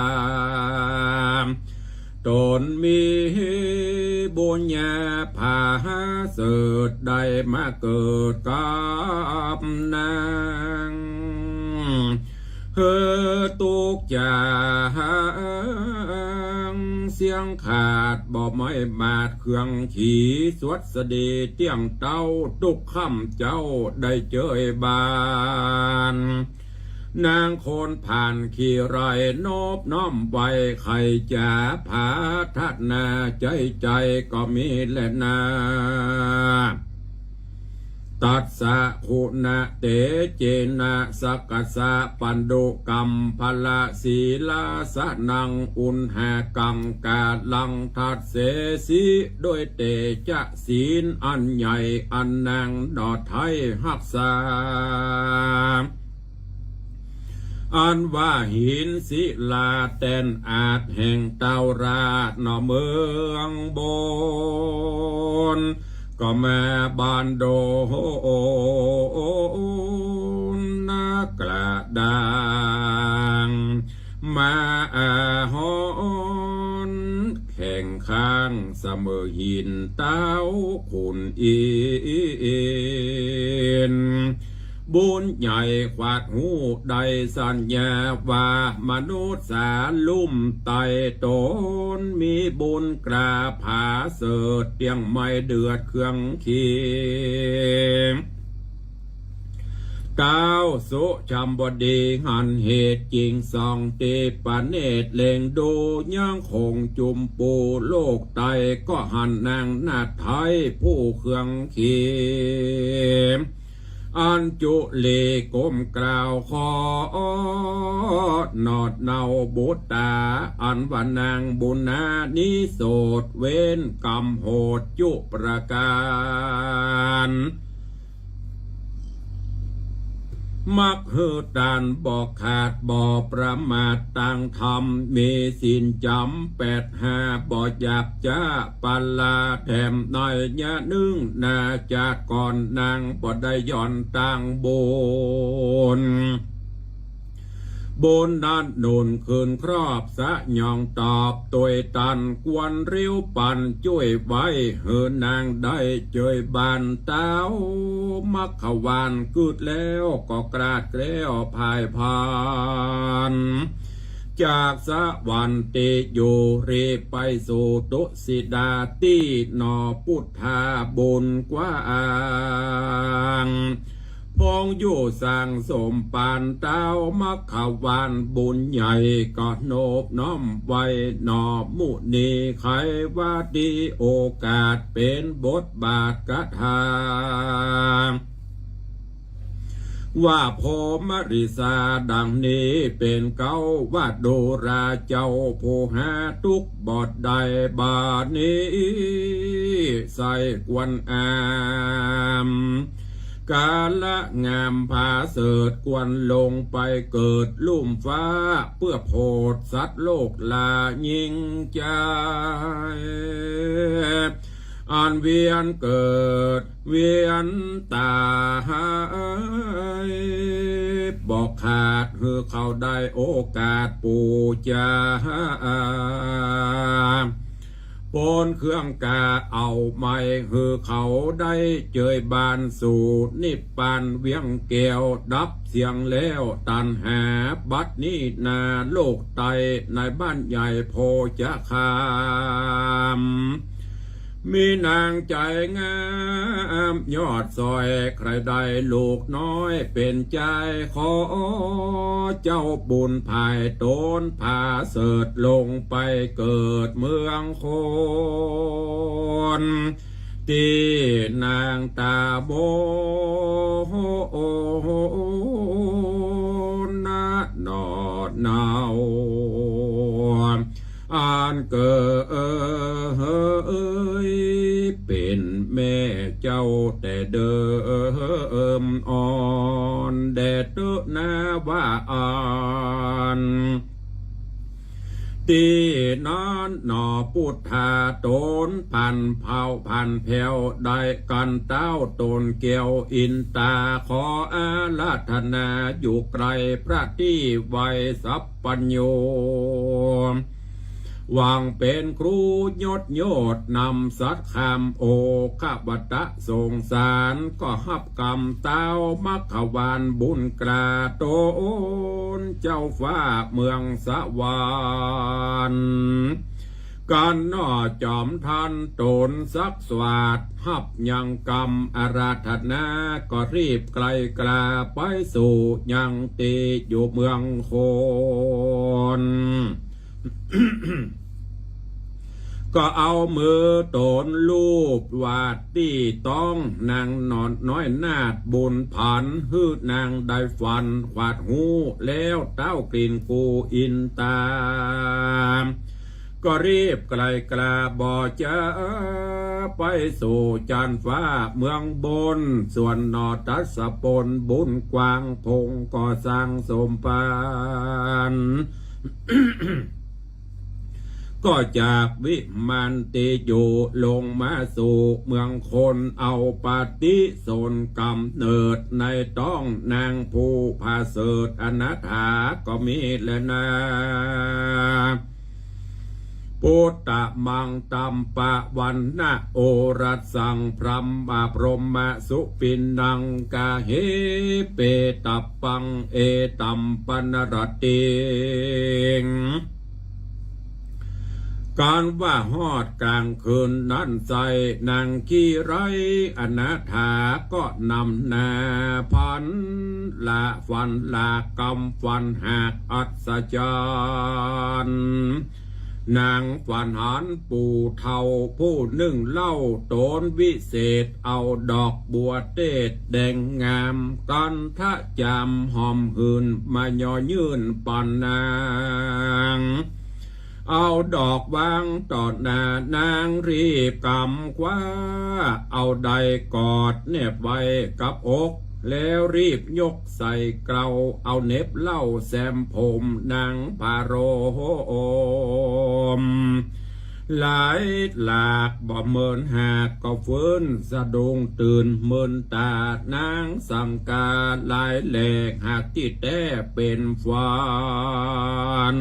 ตนมีบุญญาพาเสดได้มาเกิดกับนางตุกจาง เสียงขาดบ่ไม้บาดเครื่องขี่สวดสดีเตียงเต้าตุกค่ำเจ้าได้เจยบานนางโคนผ่านขี่ไรนบน้อมไว้ใครจะผาทัดนาใจก็มีแหละนาตัสสะคุณะเตเจนะสักกะสะปันดุกรรมพละศีลาสะนังอุณหากังกาลังทัดเสสีโดยเตจะศีลอันใหญ่อันนางดอดไทยหักษาอันว่าหินศิลาแตนอาจแห่งเตาราดนอเมืองบนก็แม่บานโดนากระดางมาหอนแข่งข้างเสมอหินเต้าขุนอินบุญใหญ่ขวาดหูใดสัญญาว่ามนุษย์สาลุ่มไตตนมีบุญกราผาเสดเตียงไม่เดือดเครื่องเคียงก้าวสุจำบดีหันเหตุจริงสองตีปะเนตเล่งดูย่างคงจุมปูโลกไตก็หันนางนาไทยผู้เครื่องเคียงอันจุเลกมกล่าวขอนอดเนาบุตตาอันว่านางบุญนานิโสดเว้นกรรมโหดจุประการมักหือดานบอกขาดบ่ประมาทต่างธรรมมีสินจำ85บ่หยาบจ้าปัลลาแถมในยะนึ่งนาจากก่อนนางบ่ได้ย่อนต่างโบนด้านโนนคืนครอบสะยองตอบตัวตันกวนริ้วปันช่วยไว้เฮือนางได้เจยบานเต้ามักขวานกึดแล้วก็กราดแล้วพายพานจากสวรรค์ติอยู่รีไปสู่ตุสิดาตีนอพุทธาบุญกว้างพองอยู่สั่งสมปานเต้ามักขวานบุญใหญ่ก็โนบน้อมไว้นอมุนีใครว่าดีโอกาสเป็นบทบาทกทาว่าพมริสาดังนี้เป็นเก้าว่าโดราเจ้าผู้หาทุกบทใดบาทนี้ใส่กวนอามกาละงามผาเสดกวนลงไปเกิดลุ่มฟ้าเพื่อโพดสัตว์โลกลายิ่งใจอันเวียนเกิดเวียนตายบอกขาดคือเขาได้โอกาสปูจาปนเครื่องกาเอาไม่คือเขาได้เจยบานสู่นิพพานเวียงแก้วดับเสียงแล้วตันหาบัดนี้นาโลกไตในบ้านใหญ่โพจะคามมีนางใจงามยอดซอยใครได้ลูกน้อยเป็นใจขอเจ้าบุญภายตนพาเสดลงไปเกิดเมืองโคนที่นางตาโบนะนอดเนาอ่านเกิดเป็นแม่เจ้าแต่เดิมอ่อนแดดเตนาว่าอ่านตีนอนหนอพุทธาตนพันเผาพันแผ่วได้กันเต้าตนเกี่ยวอินตาขออาราธนาอยู่ไกลพระที่ไวสัพปัญโยวางเป็นครูยศโยดนำสัตคำโอขบัตะสงสารก็หับกรรมเต้ามักขวานบุญกราโตนเจ้าฟ้าเมืองสวรรค์ การนอจอมทันโตนสักสวัสดหับยังกรรมอาราธนาก็รีบไกลกลาไปสู่ยังตีอยู่เมืองโคน ก็เอามือโตนลูบวาดที่ต้องนางนอนน้อยนาดบุญผันฮืดนางได้ฟันขวาดหูแล้วเต้ากลิ่นกูอินตามก็รีบไกลกลาบ่อจะไปสู่จันฟ้าเมืองบนส่วนนอตัสปนบุญกวางพงก็สร้างสมปาน ก็จากวิมานติอยู่ลงมาสู่เมืองคนเอาปฏิสนกำเนิดในต้องนางผู้พาเสดอนาถาก็มีแลนะปุตตะมังตัมปะวันนะโอรัสสังพรัมมาพรหมสุปินังกาเฮเปตัปปังเอตัมปนรติงการว่าฮอดกลางคืนนั้นใจนางขี้ไรอนาถาก็นำนาพันละฟันละกำฟันหักอัศจรรย์นางฝันหันปู่เทาผู้นึ่งเล่าโตนวิเศษเอาดอกบัวเตดแดงงามกันทะจำหอมหืนมาย่อยื่นปันนางเอาดอกวางต่อหน้านางรีบกำคว้าเอาใดกอดเน็บไว้กับอกแล้วรีบยกใส่เกลาเอาเน็บเล่าแซมผมนางพาโรมหลายหลากบ่เมินหากก็ฟื้นสะดุ้งตื่นเมินตานางสังกาหลายแหลกหากที่แต้เป็นฝัน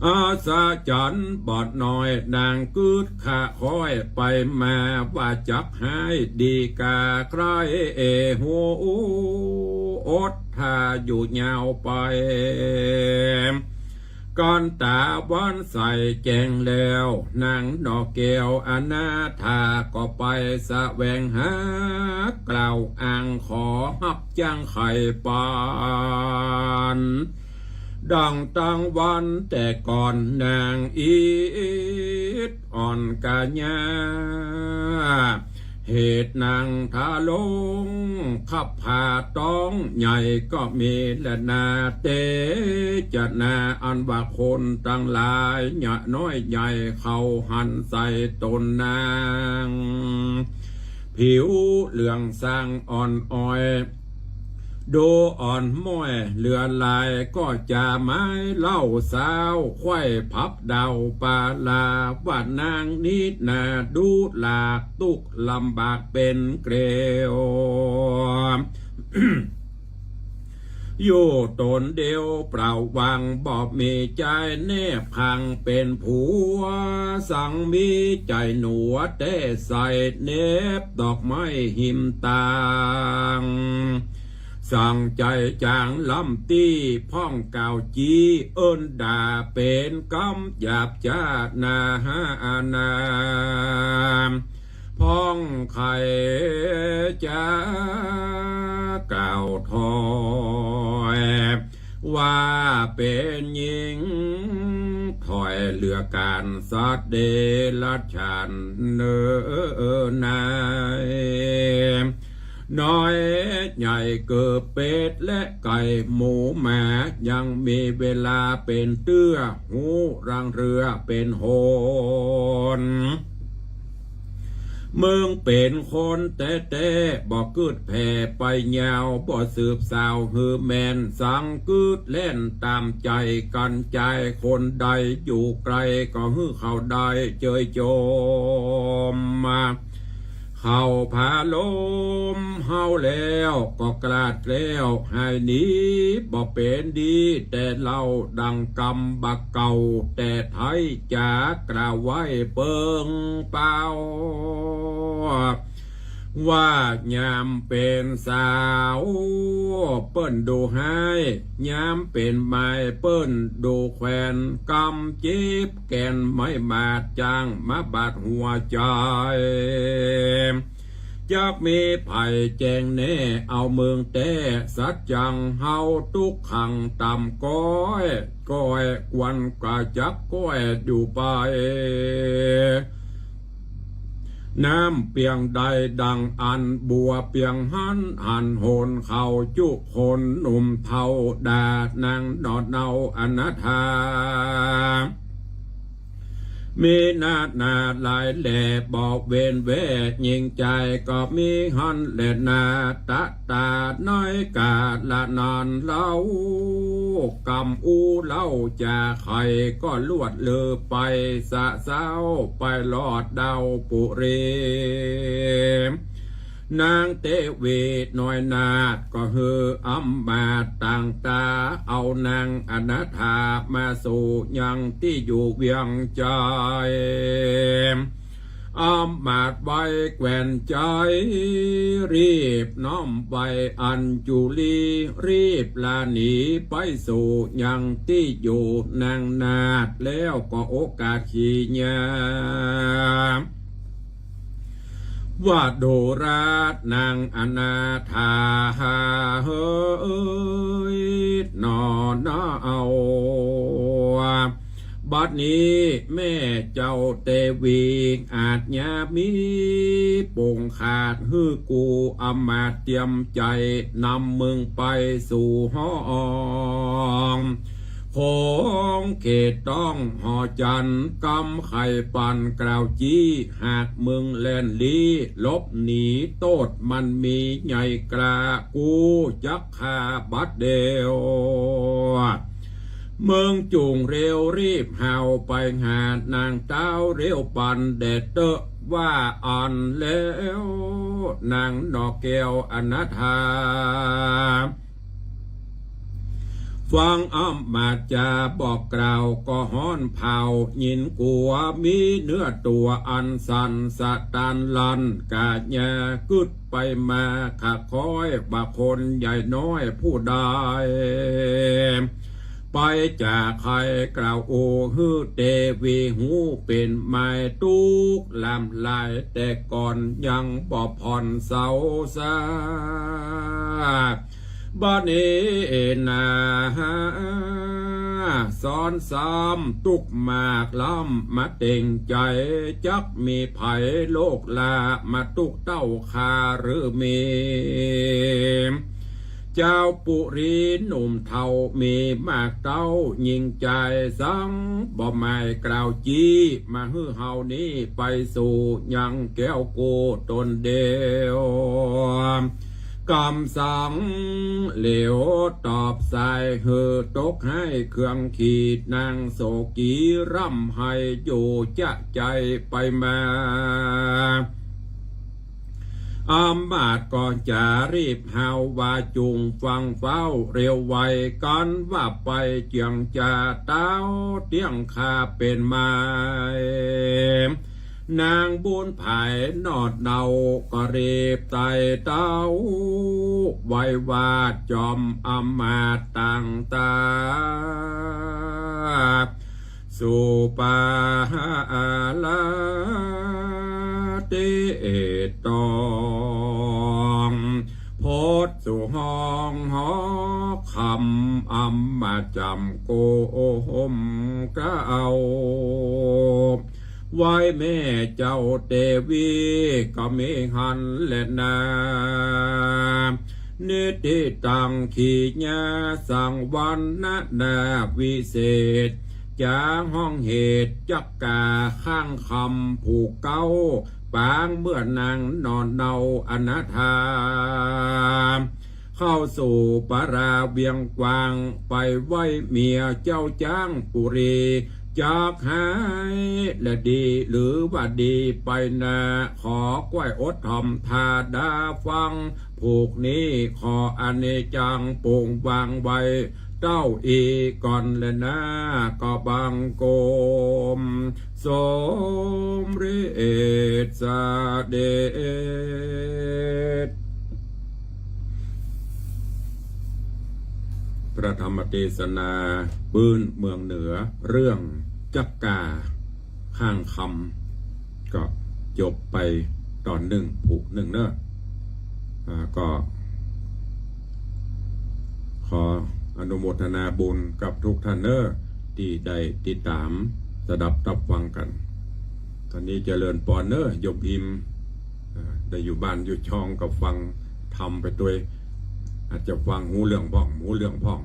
อาสาจันบอดน้อยนางกืดขาคอยไปมาว่าจักหายดีกาใครหัวอดถ้าอยู่ยาวไปก่อนตาวันใส่แจงแล้วนางดอกแก้วอนาถาก็ไปแสวงหากล่าวอ้างขอฮับจ้างไข่ปานดังตั้งวันแต่ก่อนนางอีดอ่อนกาญาเหตุนางทาลงขับผ่าต้องใหญ่ก็มีและนาเตจะนาอันว่าคนตั้งหลายหยะน้อยใหญ่เขาหันใส่ตนนางผิวเหลืองสร้างอ่อนอ้อยดูอ่อนม้อยเลือลายก็จะไม้เล่าสาวควายพับดาวปาลาว่านางนิดนาดูหลากตุกลำบากเป็นเกลียว อยู่ตนเดียวเปล่าวังบอบมีใจแนบพังเป็นผัวสั่งมีใจหนัวแต่ใส่เนบดอกไม้หิมตางสั่งใจจางลำตีพ่องเก่าจีเอิ้นด่าเป็นกำหยาบจ้านาหาอานาพ่องไข่จ้าเก่าทอยว่าเป็นหญิงถอยเหลือการสัตว์เดรัจฉานเนื้อนายน้อยใหญ่เกิดเป็ดและไก่หมูหมายังมีเวลาเป็นเตื้อหูรังเรือเป็นโหนเมืองเป็นคนแต่บอกกึดแผ่ไปยาวบ่สืบสาวฮือแมนสังกึดเล่นตามใจกันใจคนใดอยู่ไกลก็ฮือเขาได้เจยโจมมาเขาพาลมเฮาแล้วก็กลาดแล้วให้หนีบ่เป็นดีแต่เล่าดังกำบักเก่าแต่ไทยจากกล่าวไว้เปิงเปล่า ว่ายามเป็นสาวเปิ้นดูให้ยามเป็นไม้เปิ้นดูแขวนกำจีบแก่นไม่บาดจางมาบาดหัวใจจักมีไผ่แจงแน่เอาเมืองแต่สัจจังเฮาทุกขังต่ำก้อยกวนกะจักก้อยอยู่ไปน้ำเปียงใดดังอันบัวเปียงหันโหนเข้าจุคนหนุ่มเทาดานางนอดเนาอนาถามีนาหลายแหล่บอกเวนเวยิงใจก็มีหันแหล่นาตาน้อยกาละนอนเล่ากำอูเล่าจะไข่ก็ลวดเลือไปสะเศร้าไปลอดดาวปุรีนางเตวีน้อยนาดก็ฮืออัมมาต่างตาเอานางอนาถามาสู่ยังที่อยู่เวียงใจอัมมาดใบแกวนใจรีบน้อมใบอัญจุลีรีบลาหนีไปสู่ยังที่อยู่นางนาดแล้วก็โอกาสขี่ยาว่าโดราชนางอนาถาเฮ้ยนอนเอาบัดนี้แม่เจ้าเตวีอาจยามีป่งขาดฮือกูอำมาตย์เตรียมใจนำมึงไปสู่ห้องของเขตต้องหอจันกำไข่ปันกล่าวจี้หากมึงแล่นลีลบหนีโตดมันมีใหญ่กล้ากูจักขาบัดเดียวเมืองจุงเร็วรีบเห่าไปหานางเต้าเร็วปันเด็ดเตอะว่าอ่อนแล้วนางดอกแก้วอนาถาฟังอ้อมมาจะบอกกล่าวก็ฮ้อนเผายินกัวมีเนื้อตัวอันสันสะตันลันกาญญากึดไปมาขักคอยบาคนใหญ่น้อยผู้ใดไปจากใครกล่าวโอฮือเตวีหูเป็นไม้ตุกลำลายแต่ก่อนยังบ่ผ่อนเสาซาบ้านเอนาสอนซ้ำตุกมากล้ำมาเต่งใจจักมีไผ่โลกลามาตุกเต้าคาหรือเมเจ้าปุรีหนุ่มเทามีมากเต้ายิงใจสังบ่ไม่กล่าวจี้มาฮือเฮานี้ไปสู่ยังแก้วโกตนเดียวกำสังเหลวตอบสายเฮือตกให้เครื่องขีดนางโศกีร่ำให้อยู่จะใจไปมาอามาตย์ก่อนจะรีบหาวว่าจุงฟังเฝ้าเร็วไวกันว่าไปเจียงจะเต้าเตียงคาเป็นไม้นางบุญไผ่นอดเดาก็รีบไต่เต้าไว้ว่าจอมอำมาตย์ต่างตาสุปาลาเตตองโพดสู่ห้องหอคำอำมาจำโกหมกะเอาไว้แม่เจ้าเตวีก็มีหันและนาเนติตังขีญาสังวันนาดาวิเศษจาห้องเหตุจักกาข้างคำผูกเก้าปางเมื่อนางนอนเนาอนาถาเข้าสู่ปราเวียงกวางไปไว้เมียเจ้าจ้างปุรีจากหายและดีหรือว่าดีไปนาขอกล้วยอดทอมทาดาฟังผูกนี้ขออเนจังโป่งวางไว้ เต้าอีก่อนและนะก็บังโกมสมฤทธิ์สเดชพระธรรมเทศนาปืนเมืองเหนือเรื่องจักกาข้างคำก็จบไปตอนหนึ่งผูกหนึ่งเนอะก็ขออนุโมทนาบุญกับทุกท่านเนอะที่ได้ติดตามสดับรับฟังกันตอนนี้เจริญปอนเนอะยมพิมพ์ได้อยู่บ้านอยู่ช่องกับฟังทำไปตัวอาจจะฟังหูเรื่องพ่องหูเรื่องพ่อง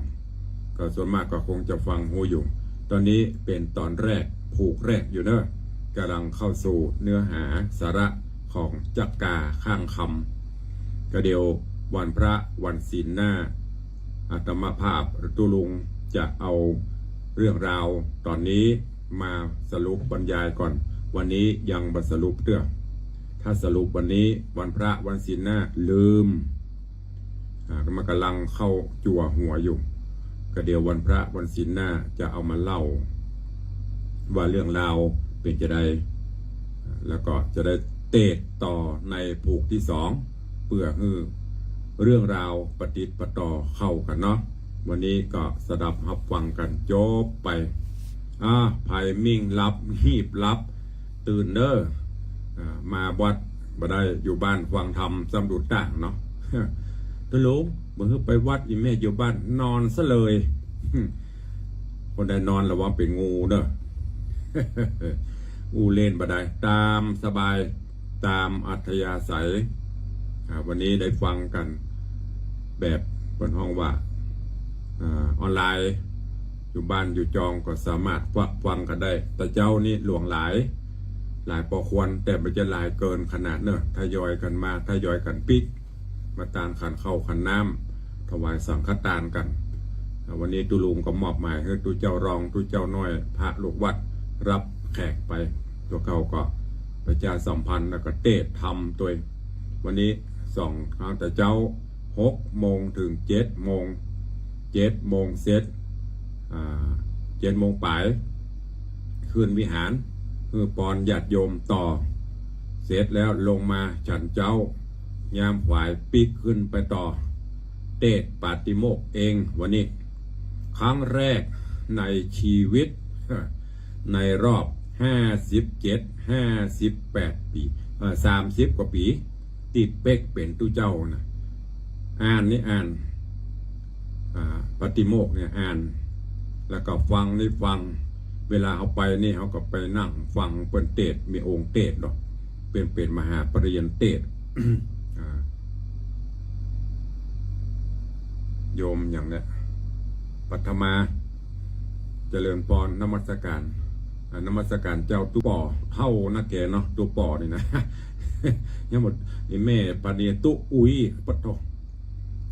ก็ส่วนมากก็คงจะฟังหูอยู่ตอนนี้เป็นตอนแรกผูกแรกอยู่เนอะกำลังเข้าสู่เนื้อหาสาระของจักกาข้างคำก็เดียววันพระวันศีลหน้าอาตมาภาพตุลุงจะเอาเรื่องราวตอนนี้มาสรุปบรรยายก่อนวันนี้ยังบ่สรุปเด้อถ้าสรุปวันนี้วันพระวันศีลหน้าลืมมันกำลังเข้าจั่วหัวอยู่ก็เดี๋ยววันพระวันศีลหน้าจะเอามาเล่าว่าเรื่องราวเป็นจะได้แล้วก็จะได้เตะต่อในผูกที่สองเพื่อเรื่องราวปฏิปต่อเข้ากันเนาะวันนี้ก็สดับรับฟังกันจบไปภัยมิ่งรับหีบรับตื่นเด้อมาวัดบ่ได้อยู่บ้านฟังธรรมสำดุดต่างเนาะตลุงเมื่อไปวัดอีแม่อยู่บ้านนอนซะเลยคนใดนอนระวังเป็นงูเด้อ งูเล่นบ่ได้ตามสบายตามอัธยาศัยวันนี้ได้ฟังกันแบบบนห้องว่าออนไลน์อยู่บ้านอยู่จองก็สามารถฟังกันได้แต่เจ้านี่หลวงหลายพอควรแต่ไม่จะหลายเกินขนาดเนอะทยอยกันมาทยอยกันปิกมาตานขันเข้าขันน้ำถวายสังฆทานกันวันนี้ตุลุงก็มอบหมายให้ตุเจ้ารองตุเจ้าน้อยพระลูกวัดรับแขกไปตัวเขาก็ประชาสัมพันธ์แล้วก็เทศทำตัววันนี้2 ครั้งแต่เจ้า6 โมงถึง7 โมง7 โมงเสร็จ7 โมงปลายขึ้นวิหารปอนญาติโยมต่อเสร็จแล้วลงมาฉันเจ้ายามฝ่ายปีกขึ้นไปต่อเทศปาติโมกข์เองวันนี้ครั้งแรกในชีวิตในรอบ57-58 ปี30 กว่าปีติดเป๊กเป็นตุเจ้านะอ่านปาติโมกข์เนี่ยอ่านแล้วก็ฟังเวลาเขาไปนี่เขาก็ไปนั่งฟังเปิ่นเทศมีองค์เทศหรอกเป็นมหาปริญญาเทศ โยมอย่างเนี้ยปัทมาเจริญพรนมัสการเจ้าตุป่อเท่านักแกเนาะตุป่อนี่นะ ยังหมดนี่แม่ปานีตุอุยปัทโต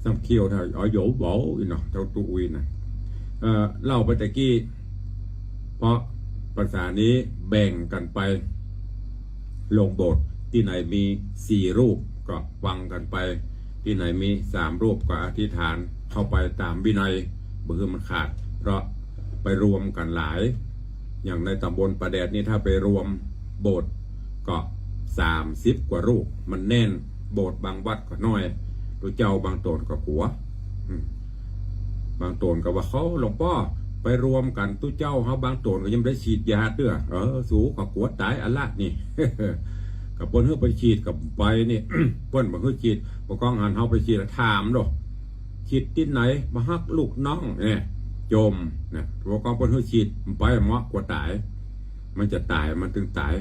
สัมเคียวเท่าโยบอกอีเนาะเจ้าตุอุยนะเล่าไปตะกี้เพราะภาษานี้แบ่งกันไปลงโบสถ์ที่ไหนมี4 รูปก็ฟังกันไปที่ไหนมี3 รูปก็อธิษฐานเข้าไปตามวินัยบ่คือมันขาดเพราะไปรวมกันหลายอย่างในตำบลประแดดนี่ถ้าไปรวมโบสถ์ก็30 กว่ารูปมันแน่นโบสถ์บางวัดก็น้อยตัวเจ้าบางตนก็ขัวบางตนก็ว่าเขาหลวงพ่อไปรวมกันตู้เจ้าเขาบางตนก็ยังได้ฉีดยาเตื้อสูกับกวดตายอันละนี่ กับเปิ้นเฮาไปฉีดกับไปนี่ เปิ้นบ่เฮาฉีดบ่กองหันเฮาไปฉีดถามดอกฉีดที่ไหนมาฮักลูกน้องเนี่ยจมนะบ่กองเปิ้นเฮาฉีดไปเหมาะกว่าตายมันจะตายมันถึงตาย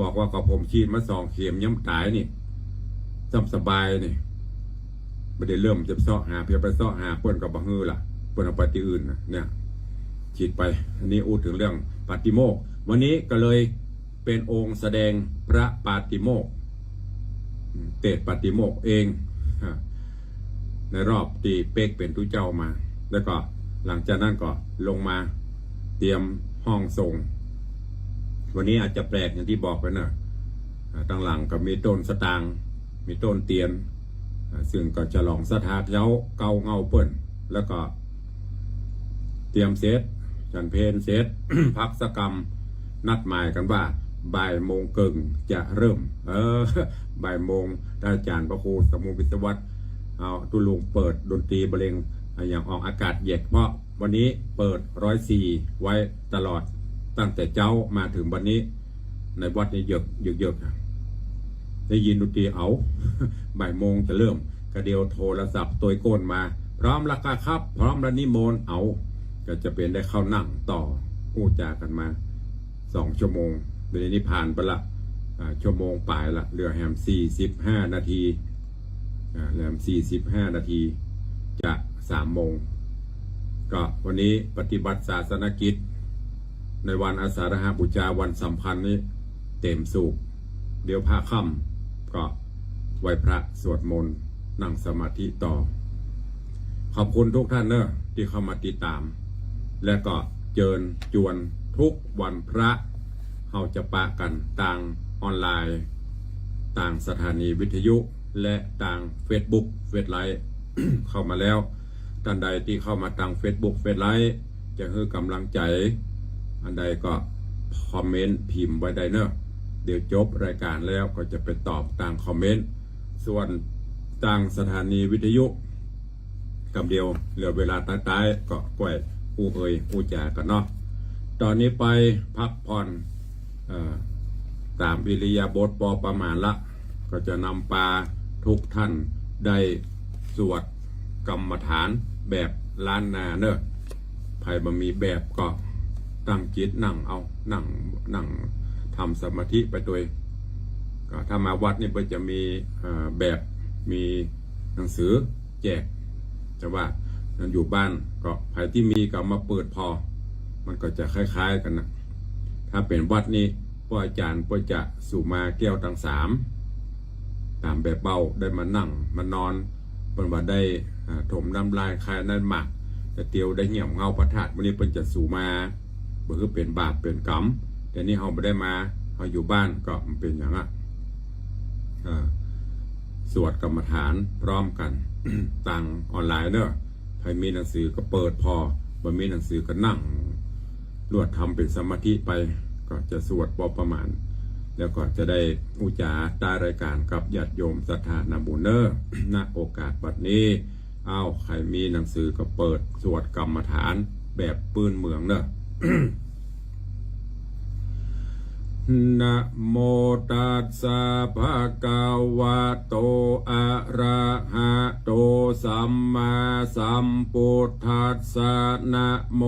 บอกว่ากับผมฉีดมา2 เข็มยังตายนี่สบายนี่บ่ได้เริ่มจะเสาะหาเพื่อไปเสาะหาเปิ้นก็บ่ฮือล่ะเปิ้นเอาไปที่อื่นนะเนี่ยฉีดไปอันนี้พูดถึงเรื่องปาติโมกข์วันนี้ก็เลยเป็นองค์แสดงพระปาติโมกข์เทศปาติโมกข์เองในรอบที่เป๊กเป็นตุเจ้ามาแล้วก็หลังจากนั้นก็ลงมาเตรียมห้องทรงวันนี้อาจจะแปลกอย่างที่บอกไปนะตั้งหลังก็มีต้นสตางค์มีต้นเตียนซึ่งก็จะลองสถาเย้าเกาเงาเปิ้นแล้วก็ เตรียมเสร็จฉันเพลเสร็จ พักสกรรมนัดหมายกันว่าบ่ายโมงเกิงจะเริ่ม บ่ายโมงอาจารย์พระครูสมุวิศวัตรเอาตุลุงเปิดดนตรีบรรเลงอย่างออกอากาศเย็กเพราะวันนี้เปิด104ไว้ตลอดตั้งแต่เจ้ามาถึงวันนี้ในวัดนี้เยอะได้ยินดนตรีเอา บ่ายโมงจะเริ่มกระเดียวโทรศัพท์ตัวโกนมาพร้อมแล้วครับพร้อมแล้วนิมนต์เอาก็จะเป็นได้เข้านั่งต่อพูดจากันมา2 ชั่วโมงเดี๋ยวนี้ผ่านไปละชั่วโมงปลายละเหลือแฮม45 นาทีเหลือ45 นาทีจะ3 โมงก็วันนี้ปฏิบัติศาสนกิจในวันอาสาฬหบูชาวันสำคัญนี้เต็มสูบเดี๋ยวพาค่ำก็ไหว้พระสวดมนต์นั่งสมาธิต่อขอบคุณทุกท่านเนอะที่เข้ามาติดตามและก็เจิญจวนทุกวันพระเราจะปะกันต่างออนไลน์ต่างสถานีวิทยุและต่างเฟซบุ๊กเฟซไลฟ์ เข้ามาแล้วท่านใดที่เข้ามาทางเฟซบุ๊กเฟซไลฟ์จะให้กำลังใจอันใดก็คอมเมนต์พิมพ์ไว้ได้เนอะเดี๋ยวจบรายการแล้วก็จะไปตอบต่างคอมเมนต์ส่วนต่างสถานีวิทยุกับเดียวเหลือเวลาท้ายๆก็กล้วยผู้จากันเนาะตอนนี้ไปพักผ่อนตามอิริยาบถพอประมาณละก็จะนำปลาทุกท่านได้สวดกรรมฐานแบบล้านนาเนอะใครบ่มีแบบก็ตั้งจิตนั่งเอานั่งทำสมาธิไปตัวก็ถ้ามาวัดนี่ก็จะมีแบบมีหนังสือแจกแต่ว่าอยู่บ้านก็ใครที่มีก็มาเปิดพอมันก็จะคล้ายๆกันนะถ้าเป็นวัดนี้พ่ออาจารย์ก็จะสู่มาแก้วทั้ง3ตามแบบเบาได้มานั่งมานอนเป็นว่าได้ถมน้ำลายคายนั่นหมักแต่เตียวได้เหี่ยวเงาพระธาตุวันนี้เป็นจะสู่มาเพื่อเป็นบาปเป็นกรรมแต่นี่เราไม่ได้มาเราอยู่บ้านก็มันเป็นอย่างนั้นสวดกรรมฐานพร้อมกัน ต่างออนไลน์เนอะใครมีหนังสือก็เปิดพอบ่มีหนังสือก็นั่งรวดทำเป็นสมาธิไปก็จะสวดพอประมาณแล้วก็จะได้อุจาตารายการกับญาติโยมศรัทธานาบุญเนอร์ ณโอกาสบัดนี้ใครมีหนังสือก็เปิดสวดกรรมฐานแบบปืนเมืองเนอะ นะโมตัสสะภะคะวะโตอะระหะโตสัมมาสัมพุทธัสสะนะโม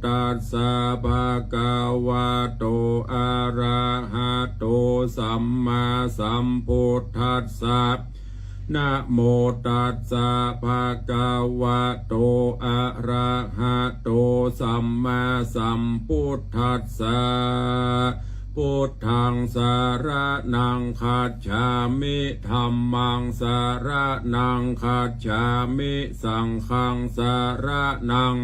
ตัสสะภะคะวะโตอะระหะโตสัมมาสัมพุทธัสสะนะโมตัสสะภะคะวะโตอะระหะโตสัมมาสัมพุทธัสสะพุทธังสารนังคัจฉามิธัมมังสารนังคัจฉามิสังฆังสารนัง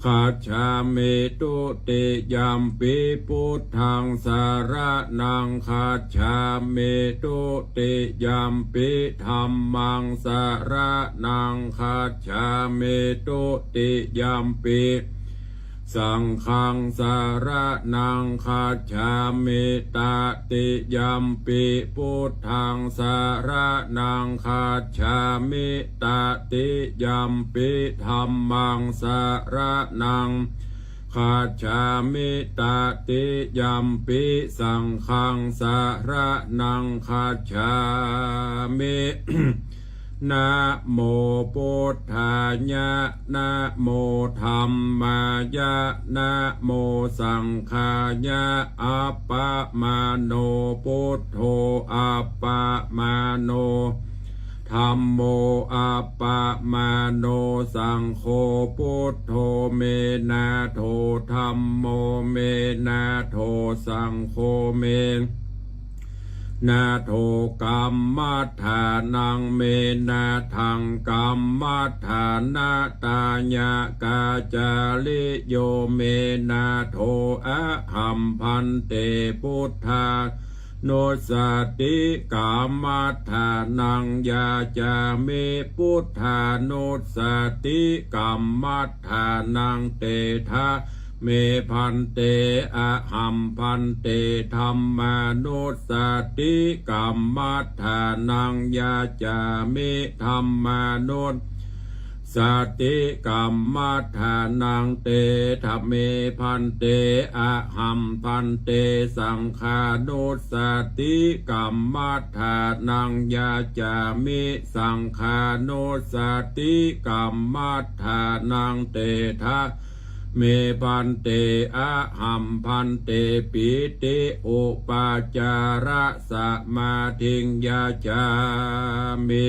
คัจฉามิตุติยัมปิพุทธังสารนังคัจฉามิตุติยัมปิธัมมังสารนังคัจฉามิตุติยัมปิสังฆังสารนังคัจฉามิตติยัมปิพุทธังสารนังคัจฉามิตติยัมปิธัมมังสารนังคัจฉามิตติยัมปิสังฆังสารนังคัจฉามิ นะโมพุทธายะนะโมธัมมายะนะโมสังฆายะอัปปะมาโนพุทโธอัปปะมาโนธัมโมอัปปะมาโนสังโฆพุทโธเมนะโธธัมโมเมนะโธสังโฆเมนาโทกัมมัฏฐานังเมนาทังกัมมัฏฐานาตาญะกาจาลิโยเมนาโทอะหัมพันเตพุทธา โนสติกามัฏฐานังยาจามิพุทธานุสติกามัฏฐานังเตทะเมพันเตอะหัมพันเตธัมมานุสติกามัฏฐานังยาจามิธัมมานุสติกามัฏฐานังเตทะเมพันเตอะหัมพันเตสังฆานุสติกามัฏฐานังยาจามิสังฆานุสติกามัฏฐานังเตทะเมพันเตอะหัมพันเตปิติอุปาจาระสมาธิงยาจามิ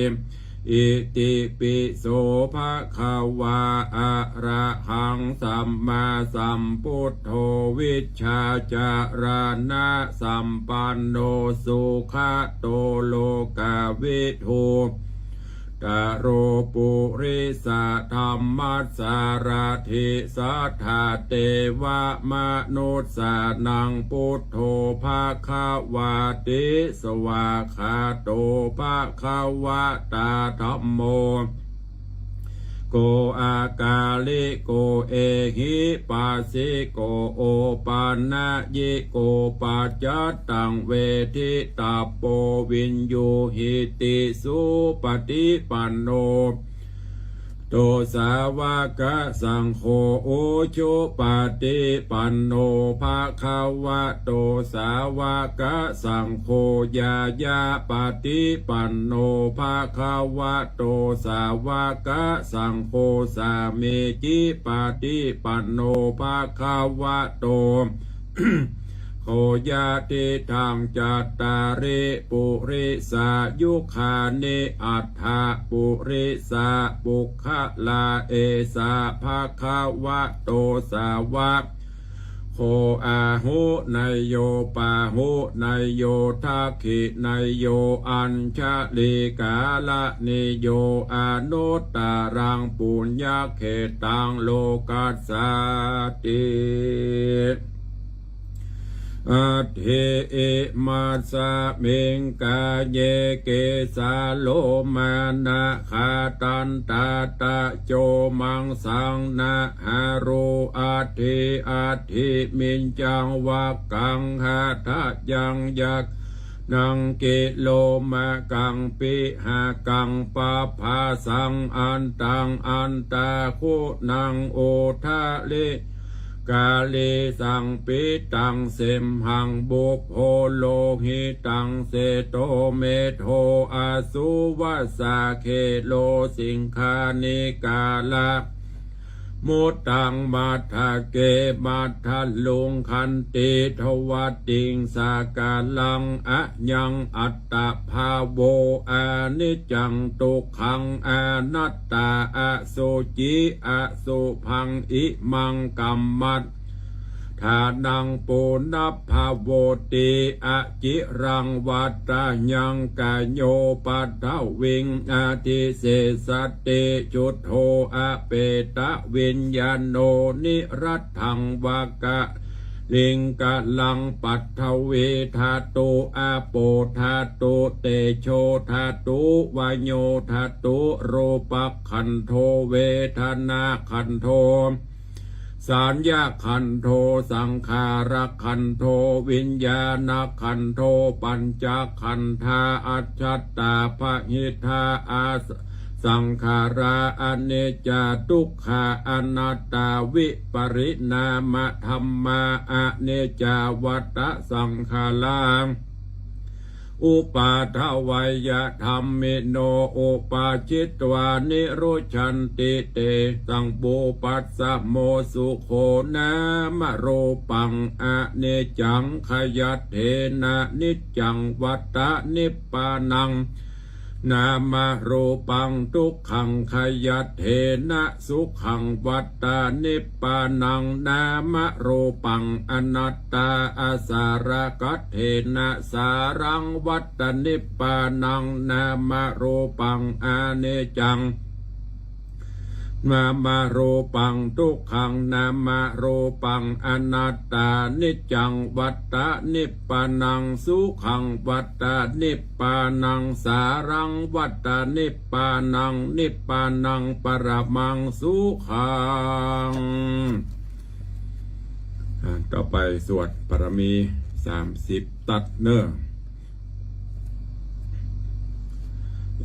อิติปิโสภะคะวาอะระหังสัมมาสัมพุทโธวิชชาจารณะสัมปันโนสุขโตโลกาวิทูตโรปุริสธรรมัสสารถิสัทธาเทวมนุสสานังพุทโธภะคะวะติสวากขาโตภะคะวะตาธัมโมโกอากาลิโกเอหิปัสสิโกโอปันนะยิโกปัจจัตตังเวทิตาโปวินยูหิติสุปฏิปันโนโตสาวกสังโฆโอชุปฏิปันโนภะคะวะโตสาวกสังโฆยายาปฏิปันโนภะคะวะโตสาวกสังโฆสามีจิปฏิปันโนภะคะวะโต โคยะติทางจัตตาริปุริสายุคานิอัฏฐปุริสาปุคลาเอสาภะคะวะโตสาวกโคอาหุนายโยปาหุนายโยทักขินายโยอัญชลิกาละนิโยอนุตตารังปุญญเขตังโลกัสสติอัตเถเอมัสสะเมงกาเยเกสาโลมานะคาตันตาตะโจมังสังนะหารุอัตถิอัตถิมินจังวักกังหาทะยังยักนังกิโลมากังปิหากังปะภาสังอันตังอันตาคุนังโอทะเลกาลีสังปิตังเสมหังบุพโพโลหิตังเสโตเมโทอาสุวัสสาเคโลสิงคานิกาลามุตตังมัทธเกมัทธลุงคันติทวัตติงสากาลังอะยังอัตตาภาโวอานิจจังตุขังอนัตตาอสุจิอสุพังอิมังกัมมัตทานังปุณภาโวติอจิรังวัตตายังกายโยปัตถวิงอาทิเสสติจุตโธอเปตะวิญญาโนนิรัตถังวากะลิงกะลังปัตถเวธาตุอาโปธาตุเตโชธาตุวายโยธาตุโรปขันโทเวทนาขันโทสัญญาขันโทสังขารขันโทวิญญาณขันโทปัญจขันธาอัจฉตาภหิทาอาสังขาราอเนจจทุกขาอนัตตาวิปริณามธรรมาอเนจจวัตตสังขาราอุปาทวัยธรรมิโนอุปาจิตวานิโรชันติเตสังปุปัสสะโมสุโขนามโรปังอเนจังขยัตเถนะนิจจังวัตตะนิพพานังนามรูปังทุกขังขยัตเถนะสุขังวัตตานิพพานังนามรูปังอนัตตาอาสารกัตเถนะสารังวัตตานิพพานังนามรูปังอเนจัง นามารูปังทุกขังนามารูปังอนัตตานิจจังวัตตานิพพานังสุขังวัตตานิพพานังสารังวัตตานิพพานังนิพพานังปรมังสุขังต่อไปสวดปรมี30 ตัดเนื้อ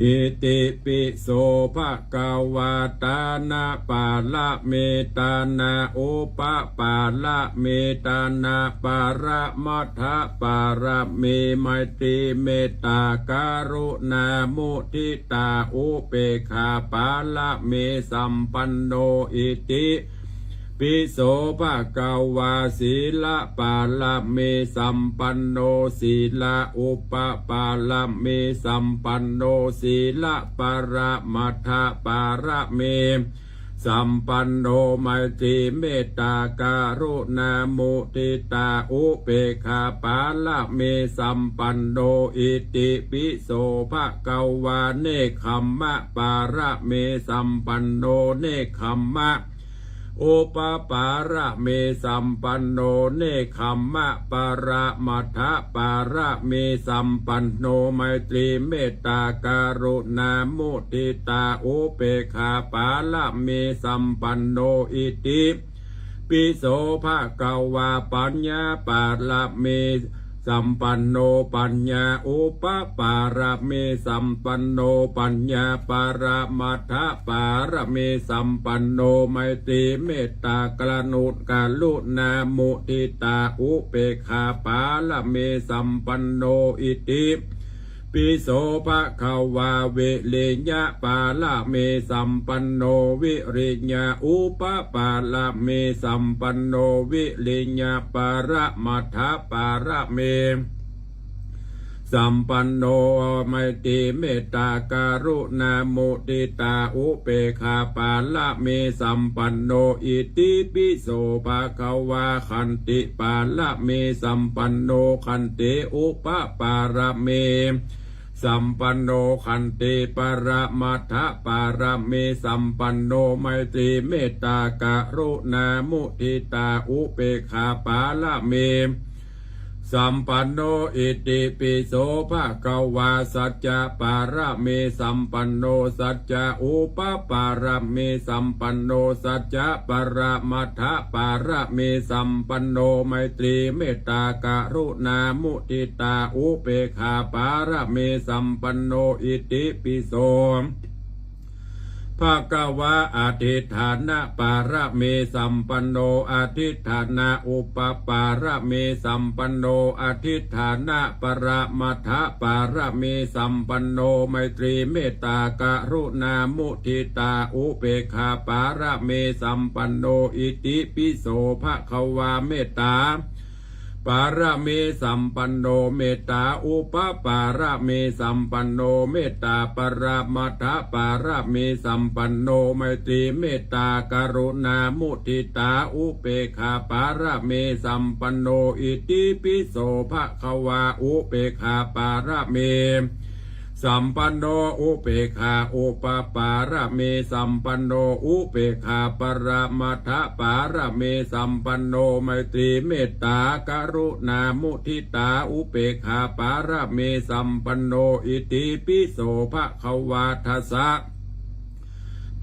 อิติปิโสภะคะวะตานะปาละเมตานะโอปะปาละเมตานะปาระมัทธะปาระเมไมตรีเมตตาการุณามุทิตาอุเปกขาปาละเมสัมปันโนอิติปิโสภะคะวะศีลปาละเมสัมปันโนศีลอุปปาละเมสัมปันโนศีลปาระมัทธปาระเมสัมปันโนไมตรีเมตตาการุณามุทิตาอุเปกขาปาละเมสัมปันโนอิติปิโสภะคะวะเนคขัมมะปาระเมสัมปันโนเนคขัมมะโอปปาระเมสัมปันโนเนคขัมมะปาระมัทธปาระเมสัมปันโนไมตรีเมตตาการุณามุทิตาอุเปกขาปาละเมสัมปันโนอิติปิโสภะคะวะปัญญาปาละเมสัมปันโนปัญญาอุปปาระเมสัมปันโนปัญญาปาระมัทธปาระเมสัมปันโนไมตรีเมตตากรุณาลุนามุทิตาอุเปกขาปาละเมสัมปันโนอิติปิโสภะคะวะเวริญญาปาละเมสัมปันโนวิริญญาอุปปาละเมสัมปันโนวิริญญาปาระมัทธปาระเมสัมปันโนไมตรีเมตตาการุณามุทิตาอุเปกขาปาละเมสัมปันโนอิติปิโสภะคะวะขันติปาละเมสัมปันโนขันติอุปปาระเมสัมปันโนขันติปรมัทธปารเมสัมปันโนไมตรีเมตตากรุณามุทิตาอุเปกขาปาละเมสัมปันโนอิติปิโสภะคะวะสัจจะปาระเมสัมปันโนสัจจะอุปปาระเมสัมปันโนสัจจะปรมัทธปาระเมสัมปันโนไมตรีเมตตากรุณามุทิตาอุเปกขาปาระเมสัมปันโนอิติปิโสภะคะวะอธิฐานะปาระเมสัมปันโนอธิฐานะอุปปาระเมสัมปันโนอธิฐานะปรมัทธปาระเมสัมปันโนไมตรีเมตตากรุณามุทิตาอุเปกขาปาระเมสัมปันโนอิติปิโสภะคะวะเมตตาปาระเมสัมปันโนเมตตาอุปปาระเมสัมปันโนเมตตาปรมัทธปาระเมสัมปันโนไมตรีเมตตากรุณามุทิตาอุเปกขาปาระเมสัมปันโนอิติปิโสภะคะวะอุเปกขาปาระเมสัมปันโนอุเปกขาอุปปาระเมสัมปันโนอุเปกขาปรมัทธปาระเมสัมปันโนไมตรีเมตตากรุณามุทิตาอุเปกขาปาระเมสัมปันโนอิติปิโสภะคะวะทัสสะ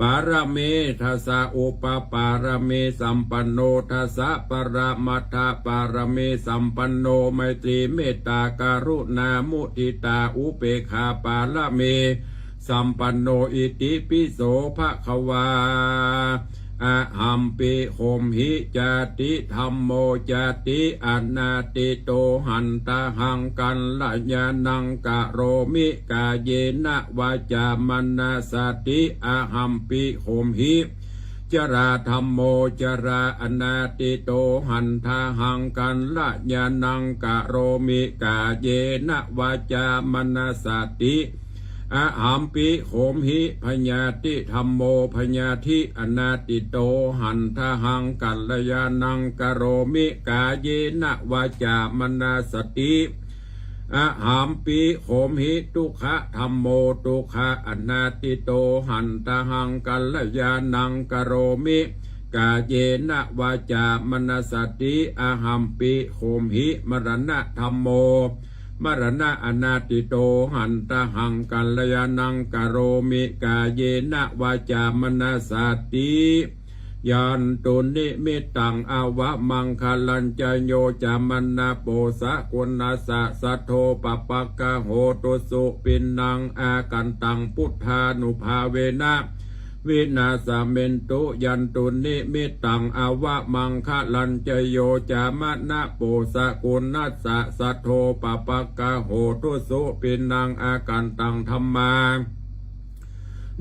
ปาระเมทัสสะอุปปาระเมสัมปันโนทัสสะปรมัทธปาระเมสัมปันโนไมตรีเมตตากรุณามุทิตาอุเปกขาปาระเมสัมปันโนอิติปิโสภะคะวะอะหัมปิโหมหิจติธัมโมจติอนาติโตหันตหังกันลยานังกะโรมิกาเยนะวาจามนาสติอะหัมปิโหมหิจราธัมโมจราอนาติโตหันทหังกันลยานังกะโรมิกาเยนะวาจามนาสติอะหัมปิโหมหิพญาติธัมโมพญาธิอนาติโตหันทหังกัลยานังกโรมิกาเยนะวาจามนาสติ อะหัมปิโขมหิทุกขะธัมโมทุกขะอนาติโตหันตหังกัลยาณังกโรมิกาเยนะวาจามนสติอะหัมปิโขมหิมรณะธัมโมมรณะอนาติโตหันตหังกัลยาณังกโรมิกาเยนะวาจามนสติยันตุนิมิตังอาวะมังคลัญจโยจามนาโปสะกุณาสะสัทโธปปะกะโหตุสุปินังอากันตังพุทธานุภาเวนะวินาสเมนตุยันตุนิมิตังอาวะมังคลัญจโยจามนาโปสะกุณาสะสัทโธปปะกะโหตุสุปินังอากันตังธัมมา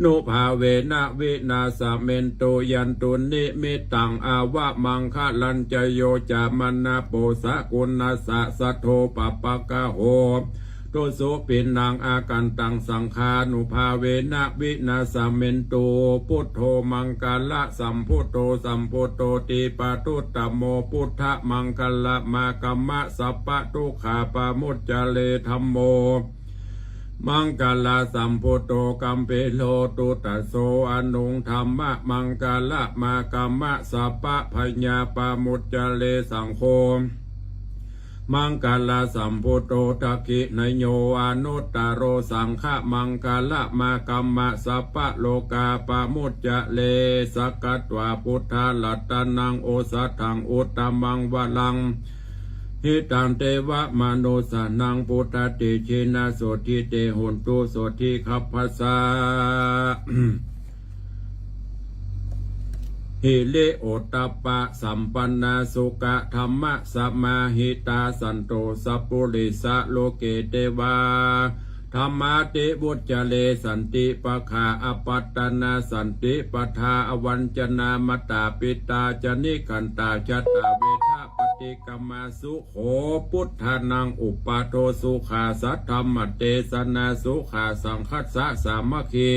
นุภาเวนะวินาสเมนตุยันตุนิมิตังอาวะมังคลัญจโยจามนาโปสะกุณาสะสัทโธปปะกะโหตุสุปินังอากันตังสังฆานุภาเวนะวินาสเมนตุพุทโธมังคละสัมพุทโธสัมพุทโธติปะทุตตโมพุทธมังคละมากัมมะสัพพะทุกขาปะมุจจเลธัมโมมังกลาสัมพุทโธกัมเปโลตุตัสโสอนุงธรรมะมังกละมากัมมะสัพพะพญาปามุจจเลสังโฆมังกลาสัมพุทโธทักขินโยอนุตตโรสังฆะมังกละมากัมมะสัพพะโลกาปามุจจเลสกัตวาพุทธาลัตตนังโอสัตถังอุตตมังวะลังหิตังเทวะมโนสานังพุทธติชินาโสทิเตหุนตุโสทิคัพพสา หิเลโอตตปะสัมปันนาสุกะธรรมะสัมมาหิตาสันโตสัพพุริสะโลเกเตวาธรรมาติบุจจเลสันติปะคาอปัตตนาสันติปทาอวัญจนามตาปิตาจนิกันตาชตาเวทะปฏิกรรมาสุโขพุทธานังอุปาโทสุขาสัทธรรมเตสนาสุขาสังคัสสะสามัคคี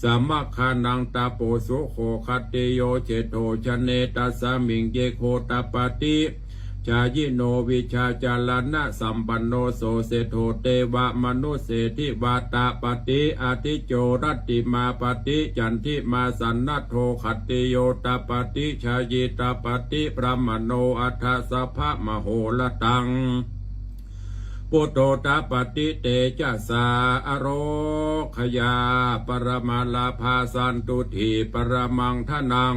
สามัคคานังตาโปสุโขคัตติโยเจโตชเนตัสสมิงเยโคตาปติชายิโนวิชาจารณะสัมปันโนโสเสโทเตวะมนุเสธิวาตาปฏิอาทิโจรัตติมาปฏิจันทิมาสันนัทโทขัตติโยตาปฏิชายิตาปฏิพระมโนอัฏฐสัพพะมโหลตังปุตโตตาปฏิเตจะสาอโรขยาปรมาลาภาสันตุถีปรมังทนัง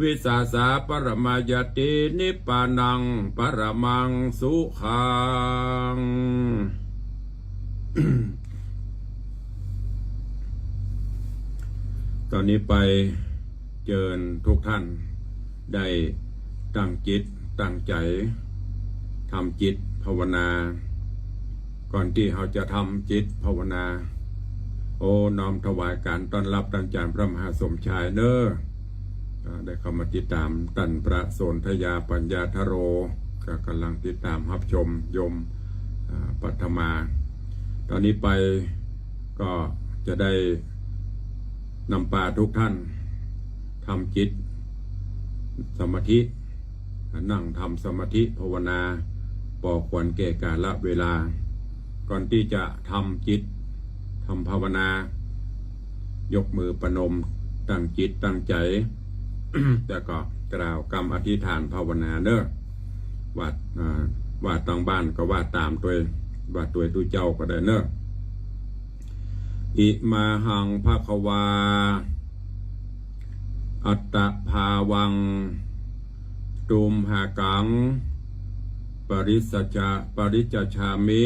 วิสาสาปรมายตินิปานังปรมังสุขัง ตอนนี้ไปเชิญทุกท่านได้ตั้งจิตตั้งใจทำจิตภาวนาก่อนที่เราจะทำจิตภาวนาโอ้น้อมถวายการต้อนรับท่านอาจารย์พระมหาสมชายเน้อได้เข้ามาติดตามท่านพระโสนธยาปัญญาธโรก็กำลังติดตามรับชมโยมปัทมาตอนนี้ไปก็จะได้นำพาทุกท่านทำจิตสมาธินั่งทำสมาธิภาวนาปอกควรแก่กาลเวลาก่อนที่จะทำจิตทำภาวนายกมือประนมตั้งจิตตั้งใจ แต่ก็กล่าวกรรมอธิษฐานภาวนาเนอะว่าตั้งบ้านก็ว่าตามตัวว่าตัวตุเจ้าก็ได้เนอะอิมาหังภควาอัตตภาวังตุมหากังปริจจฉามิ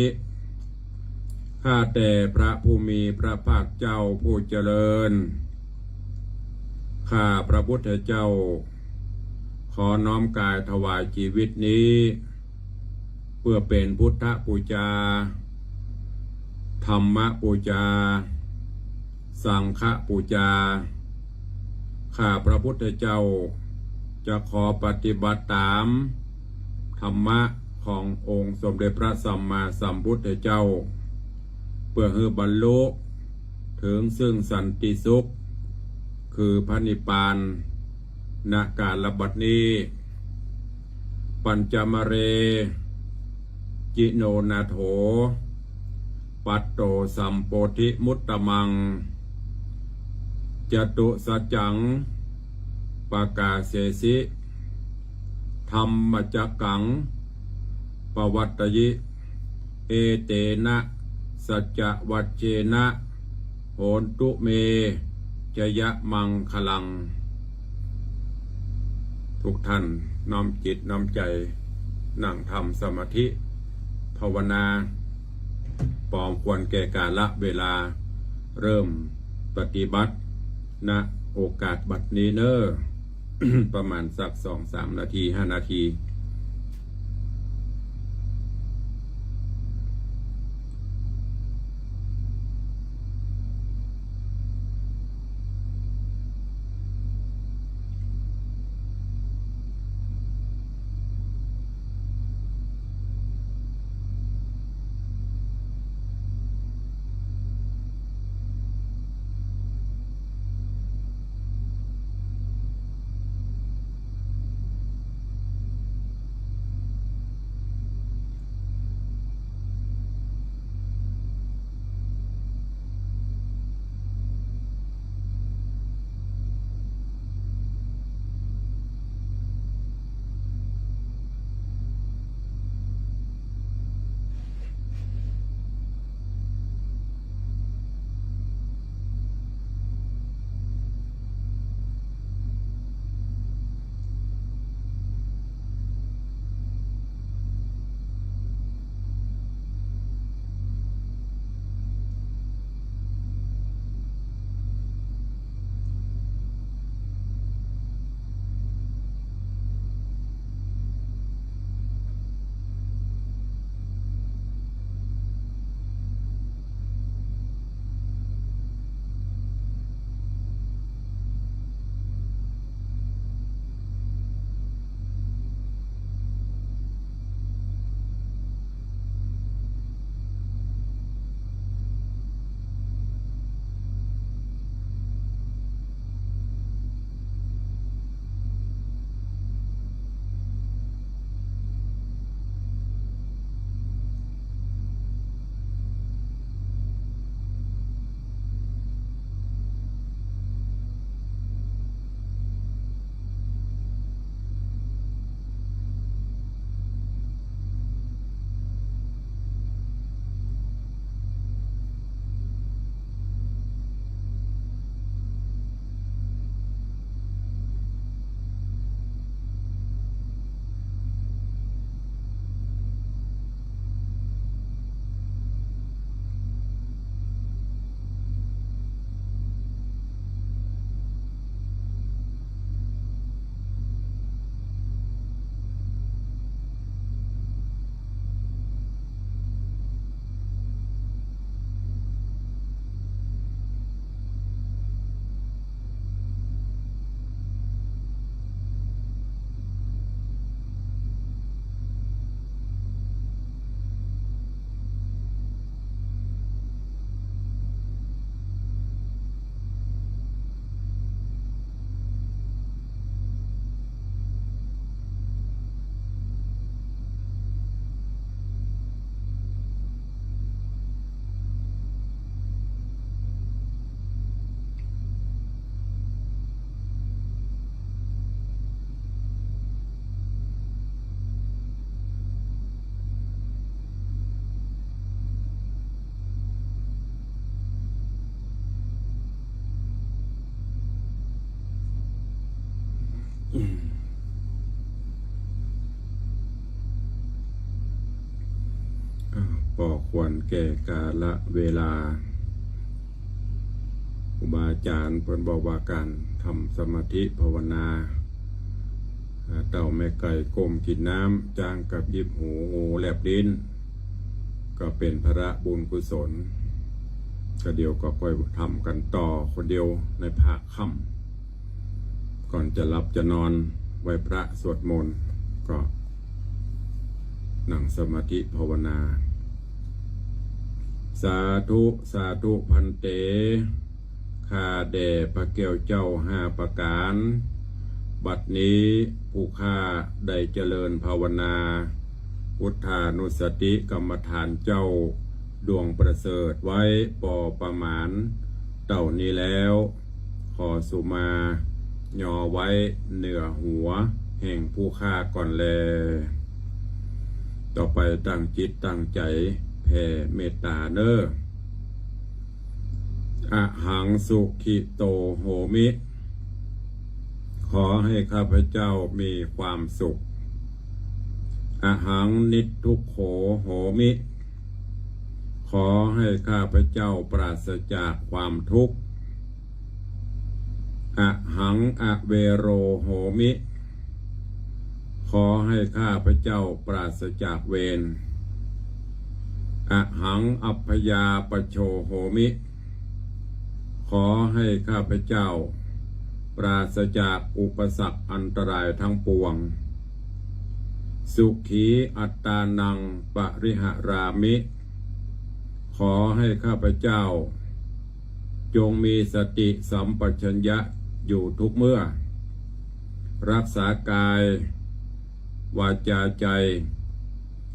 ข้าแต่พระผู้มีพระภาคเจ้าผู้เจริญข้าพระพุทธเจ้าขอน้อมกายถวายชีวิตนี้เพื่อเป็นพุทธบูชาธรรมบูชาสังฆบูชาข้าพระพุทธเจ้าจะขอปฏิบัติตามธรรมะขององค์สมเด็จพระสัมมาสัมพุทธเจ้าเพื่อให้บรรลุถึงซึ่งสันติสุขคือพระนิพพานณกาลบัดนี้ปัญจมเรจิโนนาโถ ปัตโตสัมโพธิมุตตมังจตุสัจจังปกาเสสิธรรมจักขังปวัตตยิเอเตนะสัจจวัจเจนะโหนตุเมจยะมังคลังทุกท่านน้อมจิตน้อมใจนั่งทำสมาธิภาวนาพร้อมควรแก่กาลเวลาเริ่มปฏิบัติณโอกาสบัดนี้เนอ ประมาณสัก 2-3 นาที 5 นาทีพอควรแก่กาลเวลาครูบาอาจารย์เพิ่นบอกว่าการทำสมาธิภาวนาเต่าแม่ไก่ก้มกินน้ำจ้างกับยิบหูงูแลบลิ้นก็เป็นพระบุญกุศลก็เดียวก็ค่อยทำกันต่อคนเดียวในภาคค่ำก่อนจะหลับจะนอนไหว้พระสวดมนต์ก็นั่งสมาธิภาวนาสาธุสาธุพันเตข้าแด่พระแก้วเจ้า5 ประการบัดนี้ผู้ข้าได้เจริญภาวนาพุทธานุสติกรรมฐานเจ้า ดวงประเสริฐไว้ปอประมาณเต่านี้แล้ว ขอสุมายอไว้เหนือหัวแห่งผู้ฆ่าก่อนแลต่อไปตั้งจิตตั้งใจแผ่เมตตาเนออะหังสุขิโตโหมิ ขอให้ข้าพเจ้ามีความสุขอะหังนิจทุกโขโหมิ ขอให้ข้าพเจ้าปราศจากความทุกข์อะหังอเวโรโหมิ ขอให้ข้าพเจ้าปราศจากเวรอะหังอัพพยาปโชโหมิ ขอให้ข้าพเจ้าปราศจากอุปสรรคอันตรายทั้งปวงสุขีอัตตานังปริหารามิ ขอให้ข้าพเจ้าจงมีสติสัมปชัญญะอยู่ทุกเมื่อรักษากายวาจาใจ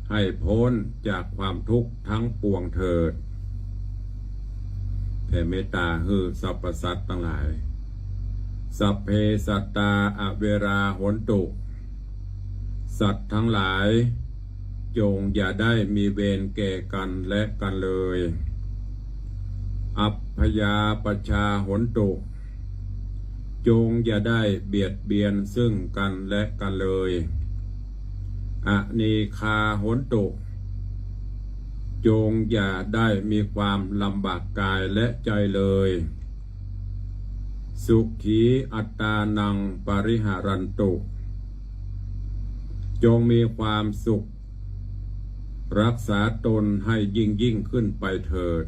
ให้พ้นจากความทุกข์ทั้งปวงเถิดแผ่เมตตาให้สรรพสัตว์ทั้งหลายสัพเพสัตตาอเวราโหนตุ สัตว์ทั้งหลายจงอย่าได้มีเวรแก่กันและกันเลยอัพพยาปชาโหนตุ จงอย่าได้เบียดเบียนซึ่งกันและกันเลยอนีคาโหนตุ จงอย่าได้มีความลำบากกายและใจเลยสุขีอัตตานังปริหารันตุ จงมีความสุขรักษาตนให้ยิ่งขึ้นไปเถิด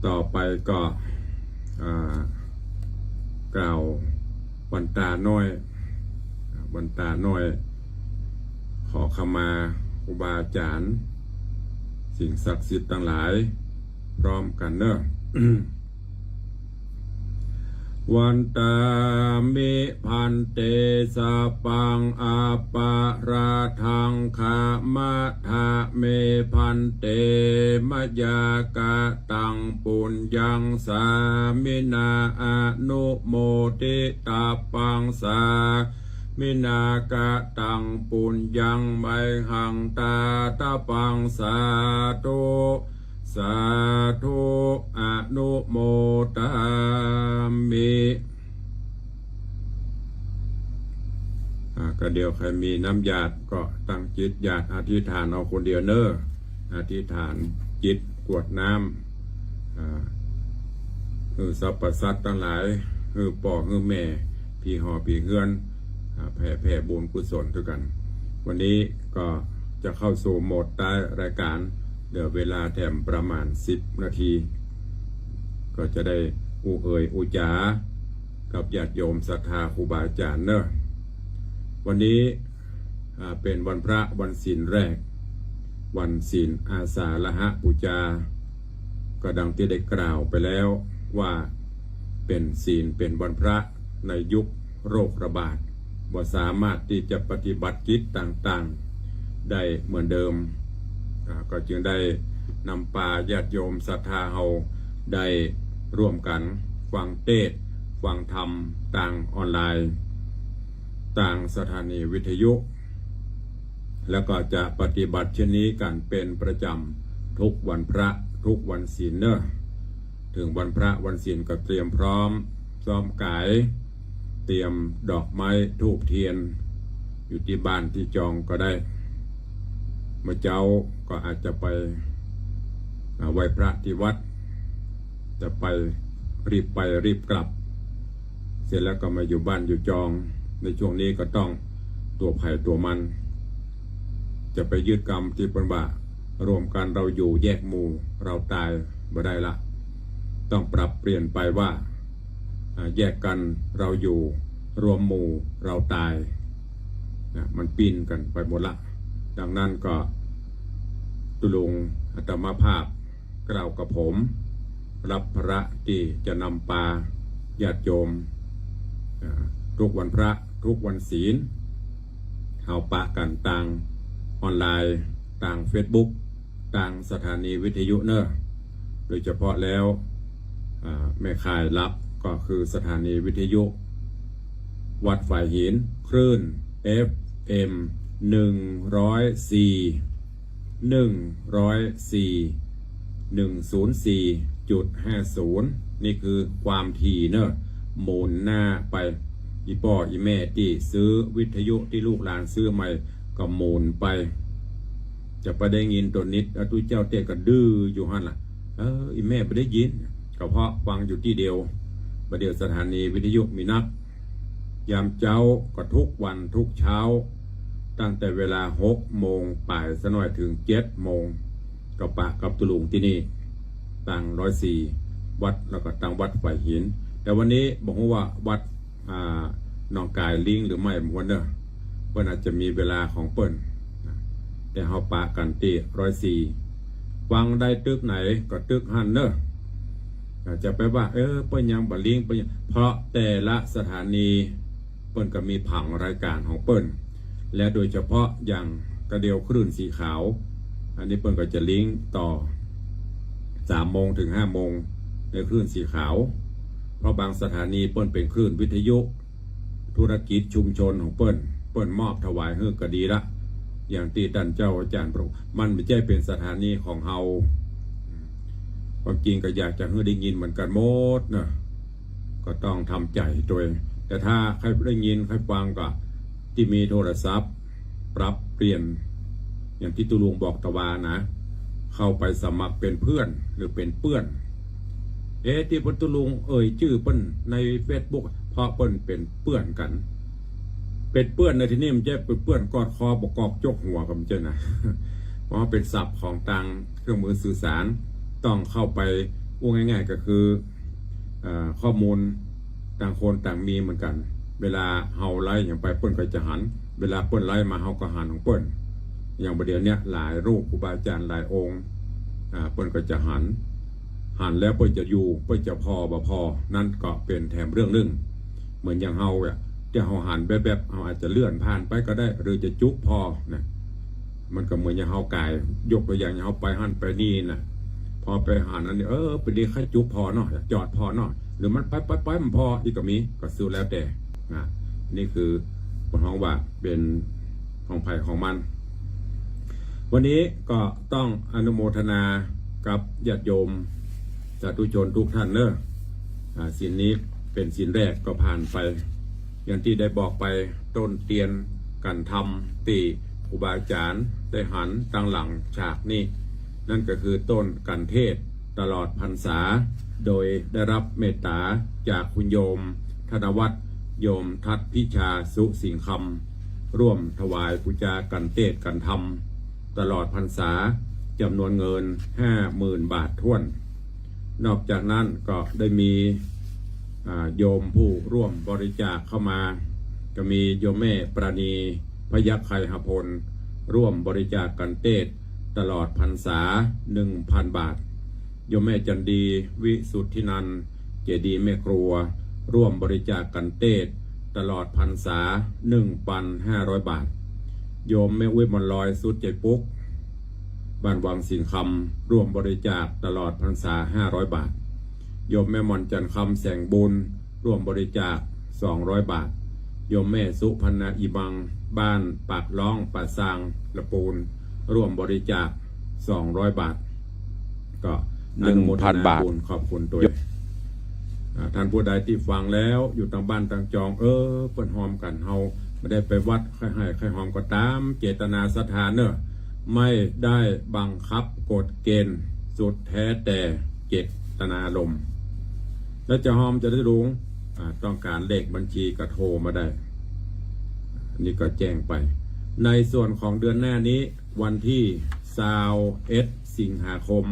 ต่อไปก็กล่าววันตาน้อยวันตาน้อยขอขมาครูบาอาจารย์สิ่งศักดิ์สิทธิ์ทั้งหลายพร้อมกันเนอะ วันตามิพันเตสะปังอาปาราทังคามะทะเมพันเตมะยากะตังปุญญังสามินาอนุโมทิตาปังสามินากะตังปุญญังไมหังตาตาปังสาธุสาธุอนุโมทามิก็เดี๋ยวใครมีน้ำญาติก็ตั้งจิตญาติอธิษฐานเอาคนเดียวเนอะอธิษฐานจิตกวดน้ำสรรพสัตว์ทั้งหลายป่อแม่พี่หอพี่เฮือนแผ่บุญกุศลด้วยกันวันนี้ก็จะเข้าสู่โหมดใต้รายการเหลือเวลาแถมประมาณ10 นาที ก็จะได้อุจากับญาติโยมศรัทธาครูบาอาจารย์เนอะวันนี้เป็นวันพระวันศีลแรกวันศีลอาสาฬหบูชาก็ดังที่ได้กล่าวไปแล้วว่าเป็นศีลเป็นวันพระในยุคโรคระบาดบ่สามารถที่จะปฏิบัติกิจต่างๆได้เหมือนเดิมก็จึงได้นำปาญาติโยมศรัทธาเฮาได้ร่วมกันฟังเทศน์ฟังธรรมต่างออนไลน์ต่างสถานีวิทยุแล้วก็จะปฏิบัติเช่นนี้กันเป็นประจำทุกวันพระทุกวันศีลเนอะถึงวันพระวันศีลก็เตรียมพร้อมซ้อมกายเตรียมดอกไม้ธูปเทียนอยู่ที่บ้านที่จองก็ได้เมื่อเจ้าก็อาจจะไปไหว้พระที่วัดจะไปรีบกลับเสร็จแล้วก็มาอยู่บ้านอยู่จองในช่วงนี้ก็ต้องตัวไผ่ตัวมันจะไปยึดกรรมที่เป็นว่ารวมกันเราอยู่แยกหมู่เราตายบ่ได้ละต้องปรับเปลี่ยนไปว่าแยกกันเราอยู่รวมหมู่เราตายมันปีนกันไปหมดละดังนั้นก็ตุลุงอาตมาภาพกล่าวกับผมรับพระที่จะนำปาญาติโยมทุกวันพระทุกวันศีลเฮาปะกันต่างออนไลน์ ต่าง Facebook ต่างสถานีวิทยุเนอะโดยเฉพาะแล้วแม่ข่ายรับก็คือสถานีวิทยุวัดฝ่ายหินคลื่น FM 104.50 นี่คือความถี่เนอะหมุนหน้าไปอีพ่ออีแม่ที่ซื้อวิทยุที่ลูกหลานซื้อใหม่ก็หมุนไปจะไปได้ยินตัวนิดตุเจ้าเต้ก็ดื้ออยู่หั่นล่ะอีแม่ไปได้ยินก็เพราะฟังอยู่ที่เดียวประเดี๋ยวสถานีวิทยุมีนักยามเจ้าก็ทุกวันทุกเช้าตั้งแต่เวลา6 โมงป่ายสะหน่อยถึง7 โมงก็ปะกับตุลุงที่นี่ต่าง104วัดแล้วก็ต่างวัดฝ่ายหินแต่วันนี้บอกว่าวัดหนองกายลิงหรือไม่มวนเนอะเปิ้นอาจจะมีเวลาของเปิ้นแต่เฮาปะกันที่104ฟังได้ตึกไหนก็ตึกหันเนอะจะไปว่าเปิ้นยังบ่ลิงเปิ้นเพราะแต่ละสถานีเปิ้นก็มีผังรายการของเปิ้นและโดยเฉพาะอย่างกระเดียวคลื่นสีขาวอันนี้เปิ้นก็จะลิงต่อ3 โมงถึง5 โมงในคลื่นสีขาวเพราะบางสถานีเปิ้นเป็นคลื่นวิทยุธุรกิจชุมชนของเปิ้นมอบถวายให้ก็ดีละอย่างที่ท่านเจ้าอาจารย์บอกมันไม่ใช่เป็นสถานีของเฮาความจริงก็อยากจะให้ได้ยินเหมือนกันหมดนะก็ต้องทำใจตัวเองแต่ถ้าใครได้ยินใครฟังก็ที่มีโทรศัพท์ปรับเปลี่ยนอย่างที่ตุลุงบอกตะวานะเข้าไปสมัครเป็นเพื่อนหรือเป็นเพื่อนที่พตุลุงชื่อเปิ้นใน Facebook เพราะเปิ้นเป็นเพื่อนกันเป็นเพื่อนในที่นี้มันจะเป็นเพื่อนกอดคอประกอบจกหัวกันเจ้านะเพราะเป็นศัพท์ของทางเครื่องมือสื่อสารต้องเข้าไปง่ายๆก็คือข้อมูลต่างคนต่างมีเหมือนกันเวลาเฮาไล่อย่างไปเปิ้นก็จะหันเวลาเปิ้นไล่มาเฮาก็หันของเปิ้นอย่างประเดี๋ยวนี้หลายรูปครูบาอาจารย์หลายองค์เปิ้นก็จะหันแล้วเปิ้นจะอยู่เปิ้นจะพอบ่พอนั่นก็เป็นแถมเรื่องนึงเหมือนอย่างเฮาจะเฮาหันแบบเฮาอาจจะเลื่อนผ่านไปก็ได้หรือจะจุกพอนะมันก็เหมือนอย่างเฮากายยกตัวอย่างอย่างเฮาไปหันไปนี่นะพอไปหันอันนี้ไปดีแค่จุกพอเนาะจอดพอเนาะหรือมันไปมันพออีกก็มีก็สู้แล้วแต่นี่คือผลของว่าเป็นของภัยของมันวันนี้ก็ต้องอนุโมทนากับญาติโยมสาธุชนทุกท่านเนอะศีลนี้เป็นศีลแรกก็ผ่านไปอย่างที่ได้บอกไปต้นเตียนกันทำตีครูบาอาจารย์ได้หันตั้งหลังฉากนี่นั่นก็คือต้นกันเทศตลอดพรรษาโดยได้รับเมตตาจากคุณโยมธนวัฒน์โยมทัตพิชาสุสิงคำร่วมถวายปูจากันเทศกันธรรมตลอดพรรษาจำนวนเงิน 50,000 บาทถ้วนนอกจากนั้นก็ได้มีโยมผู้ร่วมบริจาคเข้ามาก็มีโยมแม่ปราณีพยัคฆ์ไคหพลร่วมบริจาคกันเทศตลอดพรรษา 1,000 บาทโยมแม่จันดีวิสุทธินันท์เจดีย์แม่ครัวร่วมบริจาคกันเทศตลอดพรรษา 1,500 บาทโยมแม่อุ้ยมนลอยสุดใจปุ๊กบ้านวังสิงคำร่วมบริจาคตลอดพรรษา 500 บาทโยมแม่มอนจันคำแสงบุญร่วมบริจาค 200 บาทโยมแม่สุพรรณอีบังบ้านปากล้องป่าซางละปูนร่วมบริจาค 200 บาทก็
1,000 บาท
ขอบคุณตัวท่านผู้ใดที่ฟังแล้วอยู่ทางบ้านทางจองเปิ้นหอมกันเฮาไม่ได้ไปวัดใครให้ใครหอมก็ตามเจตนาสถานเนอะไม่ได้บังคับกฎเกณฑ์สุดแท้แต่เจตนาลมแล้วจะหอมจะได้รู้ต้องการเลขบัญชีก็โทรมาได้นี่ก็แจ้งไปในส่วนของเดือนหน้านี้วันที่21 สิงหาคม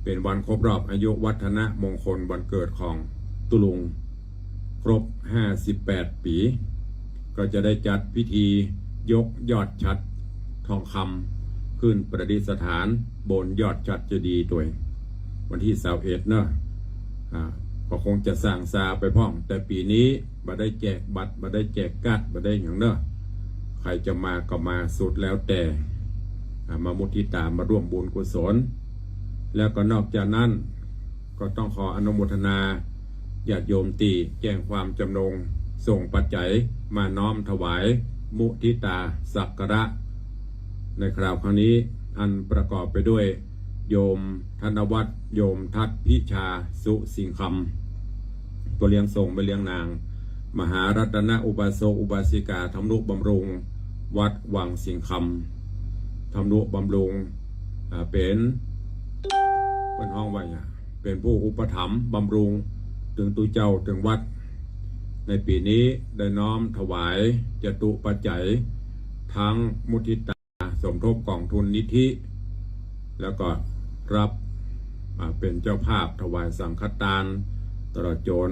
เป็นวันครบรอบอายุวัฒนมงคลวันเกิดของตุลุงครบ58 ปีก็จะได้จัดพิธียกยอดฉัตรทองคำขึ้นประดิษฐานบนยอดฉัตรเจดีย์ตัววันที่21เนอะก็คงจะสร้างซาไปพ่องแต่ปีนี้บ่ได้แจกบัตรบ่ได้แจกการ์ดบ่ได้อย่างเนอะใครจะมาก็มาสุดแล้วแต่ มามุทิตามาร่วมบุญกุศลแล้วก็นอกจากนั้นก็ต้องขออนุโมทนาญาติโยมตีแจ้งความจำนงส่งปัจจัยมาน้อมถวายมุทิตาสักการะในคราวครั้งนี้อันประกอบไปด้วยโยมธนวัฒน์โยมทัตพิชาสุสิงคำตัวเลี้ยงส่งไปเลี้ยงนางมหารัตนอุบาสกอุบาสิกาทำนุบำรุงวัดวังสิงคำทำนุบำรุงเป็นห้องไว้เป็นผู้อุปถัมภ์บำรุงถึงตุเจ้าถึงวัดในปีนี้ได้น้อมถวายจตุปัจจัยทั้งมุทิตาสมทบกองทุนนิธิแล้วก็รับเป็นเจ้าภาพถวายสังฆทานตลอดจน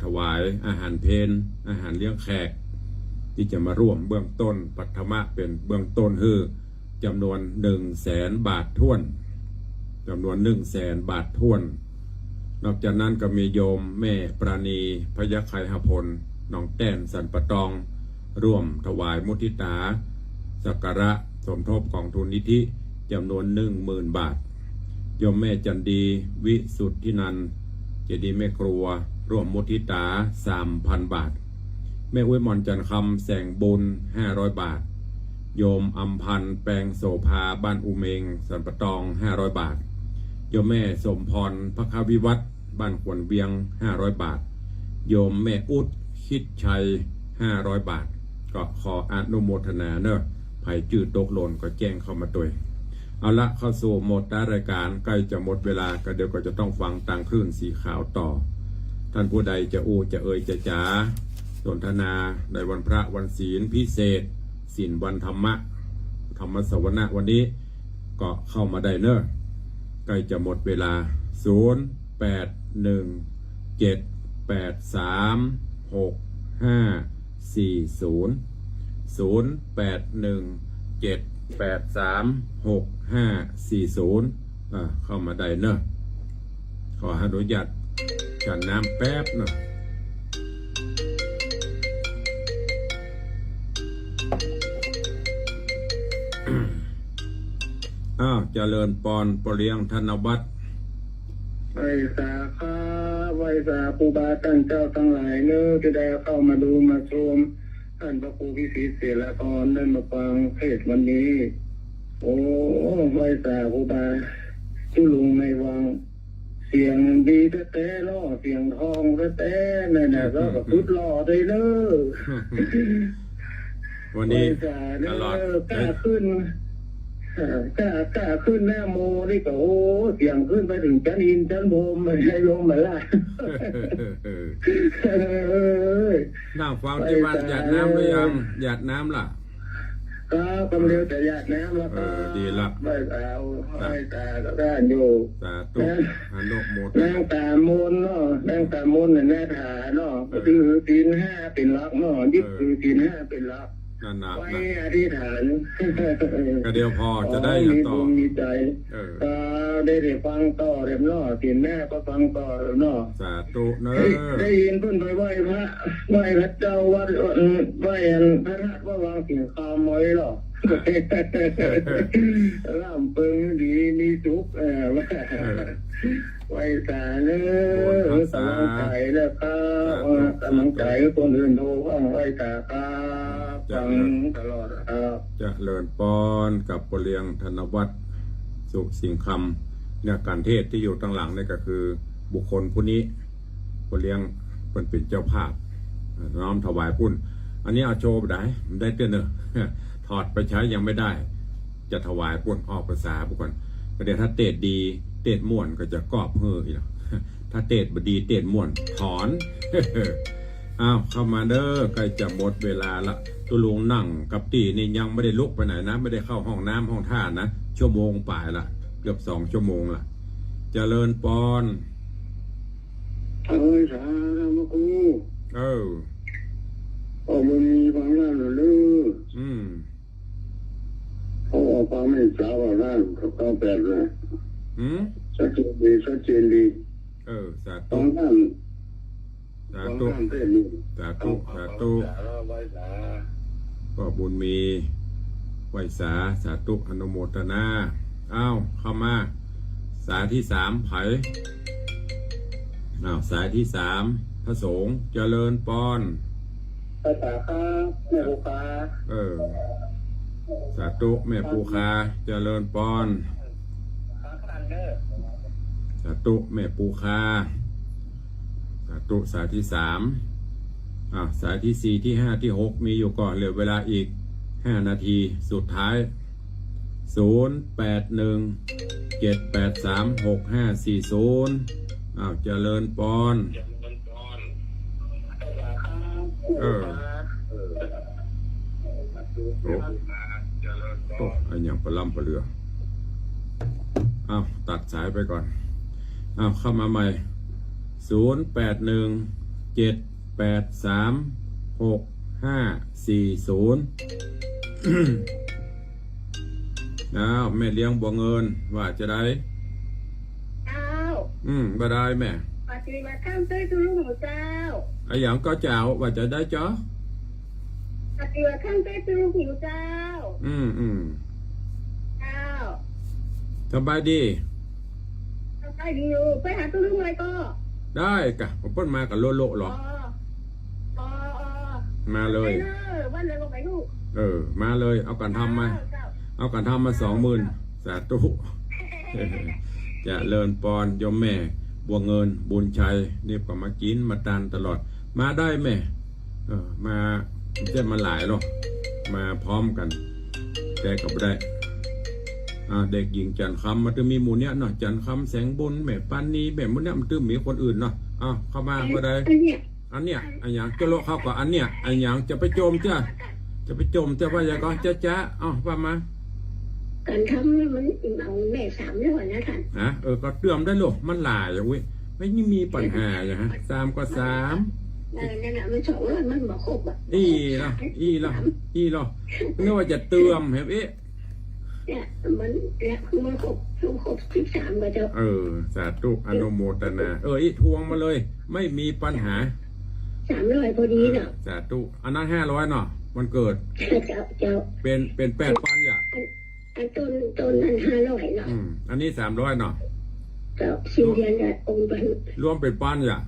ถวายอาหารเพลอาหารเลี้ยงแขกที่จะมาร่วมเบื้องต้นปัทมะเป็นเบื้องต้นคือจำนวน 100,000 บาทท้วนจำนวน 100,000 บาทท้วนนอกจากนั้นก็มีโยมแม่ปราณีพยไคหพลน้องแต้นสันปะตองร่วมถวายมุทิตาสักการะสมทบกองทุนนิธิจำนวน 10,000 บาทโยมแม่จันดีวิสุทธินันท์เจดีย์แม่ครัวร่วมมุทิตา 3,000 บาทแม่อุ้ยมอนจันคำแสงบุญ500 บาทโยมอัมพันธ์แปลงโสภาบ้านอุเมงสันปะตอง500 บาทโยมแม่สมพรพระคาวิวัฒน์บ้านขวนเวียง500 บาทโยมแม่อุดคิดชัย500 บาทก็ขออนุโมทนาเนอะไผ่จืดตกหล่นก็แจ้งเข้ามาตัวเอาละเข้าสู่หมดรายการใกล้จะหมดเวลาก็เดี๋ยวก็จะต้องฟังต่างคลื่นสีขาวต่อท่านผู้ใดจะอู้จะเอ่ยจะจ๋าสนทนาในวันพระวันศีลพิเศษศีลวันธรรมะธรรมสวนะวันนี้ก็เข้ามาได้เนอะใกล้จะหมดเวลาเข้ามาได้เนอะขออนุญาตฉันน้ำแป๊บเนอะเจริญปอนปรเลียงธนวัฒน์
ไหว้สาขาไหว้สาครูบาท่านเจ้าทั้งหลายเนื้อที่ได้เข้ามาดูมาชมท่านพระครูวิสิตเสรพรได้มาฟังเทศน์วันนี้โอ้ไหว้สาครูบาจุลุงในวังเสียงดีแต่ล่อเสียงทองแต่นั่นน่ะก็พุดหล่อได้เน้อ
วันนี้
ตลอดกล้าขึ้นหน้าโมนี่ก็โอ้เสียงขึ้นไปถึงชั้นอินชั้นโบมไม่ให้ลงมาละ
น้ำฟังที่บ้านหยาดน้ำหรือยังหยาดน้ำล่ะ
ก็กำเร็วแต่หยาดน้ำแล้วก็
ดีละ
ไม่ตาก็ได้อยู่
ตาตุอนุโมท
นาตามนเนาะนางตามนแน่ฐานเนาะถือศีล5เป็นหลักเนาะยึดถือศีล5เป็นหลักไว้อธิษฐาน
ก็เดียวพอจะได้อย่างต่อ
มีใจก็ได้ฟังต่อเรียบร้อยศีลแม่ก็ฟังต่อเนาะ
สาธุเนอะ
ได้ยินเพิ่นไปไหว้พระเจ้าวัดไหว้พระราชว่าวางสิ่งคำไว้หรอร่ำเปิงดีมีสุขไหว้สาเนอะกำลังใจแล้วครับกำลังใจคนอื่นโทรว่าไหว้สาครับฟังตลอดครับ
จะเลินปอนกับปรเลียงธนวัฒน์สุสิงคำเนี่ยการเทศที่อยู่ตั้งหลังนี่ก็คือบุคคลผู้นี้ปรเลียงเป็นเจ้าภาพน้อมถวายพุ่นอันนี้เอาโชว์ไปได้เตือนเนอะถอดไปใช้ยังไม่ได้จะถวายพุ่นออกภาษาบุคคลประเดี๋ยวถ้าเตดดีเตดม่วนก็จะกรอบเฮ้ออีกถ้าเตดบดีเตดม่วนถอนเข้ามาเด้อใกล้จะหมดเวลาละตัวลุงนั่งกับตีนี่ยังไม่ได้ลุกไปไหนนะไม่ได้เข้าห้องน้ำห้องท่านะชั่วโมงป่ายละเกือบ2 ชั่วโมงละเจริญปอน
สาธุครูมันมีบางร้านหรือเขาออกความไม่ทราบว่าร้านเขาแปดเลยชัดเจนดี
สาธุสาธุก็บุญมี ไหวสาสาธุอนุโมทนาอ้าวเข้ามาสายที่สามไผอ้าวสายที่สามพระสงฆ์เจริญปอน
ภาษาข้าแม่บุคา
สาธุแม่ปูคาเจริญปอน
ข้าขันเด้อ
สาธุแม่ปูคาสาธุสายที่สามสายที่สี่ที่ห้าที่หกมีอยู่ก่อนเหลือเวลาอีก5 นาทีสุดท้าย0817836540เจริญปอนโอ้ไอ้ยังปลาล่ำปลาเรือตัดสายไปก่อนเข้ามาใหม่0817836540แม่เลี้ยงบ่เงินว่าจะได้บ่ได้แม่
ปฏิมาข้ามเต้ยตุลุงหมูเจ้า
ไอ้อย่างก็เจ้าว่าจะได้จ้อ
ปฏิมาข้ามเต้ยตุลุงหิวเจ้าเจ้า
สบายดี
สบายดีอยู่ไปหาตุลุงเลยก็
ได้กะผมเพิ่นมากับโลโลหรอมาเลย
วันเลยลงไปลูก
มาเลยเอากันทำมาเอากันทำมา20,000สาธุจะเลินปอนยมแม่บัวเงินบุญชัยนี่ก็มากินมาตานตลอดมาได้แม่มาจะมาหลายหรอมาพร้อมกันแต่กับได้เด็กหญิงจันคำมันจะมีหมู่เนี้ยเนาะจันคำแสงบุญแม่ปันนี้แม่มันเนี้ยมันจะมีคนอื่นเนาะเข้ามาบ่ได้อันเนี้ยอันอย่างจะโลเข้ากับอันเนี้ยอันอย่างจะไปโจมจ้ะจะไปโจมจะว่าอย่างก็จ้าว่ามา
การทำนี่มันเอาแม่300นะท่าน
ก็เติมได้ลูกมันหลายอย่างวิไม่มีปัญหาอย่างฮะ3 ก็ 3
นั่นแหละมัน200มันบ่ครบ
อีเนาะนึกว่าจะเติมเห็น
เนี่ยมันครบ13ก็จะ
สาธุอนุโมทนาทวงมาเลยไม่มีปัญหา
300พอดีเนาะ
สาธุอันนั้น500เนาะมันเกิด
เจ้า
เป็น8 ปันอย่าง
ต้นนั้น500เนาะ
อันนี้300เนาะ
เจ้าชิ้นเดียวกันองค์ปัน
รวมเป็นปันอย่าง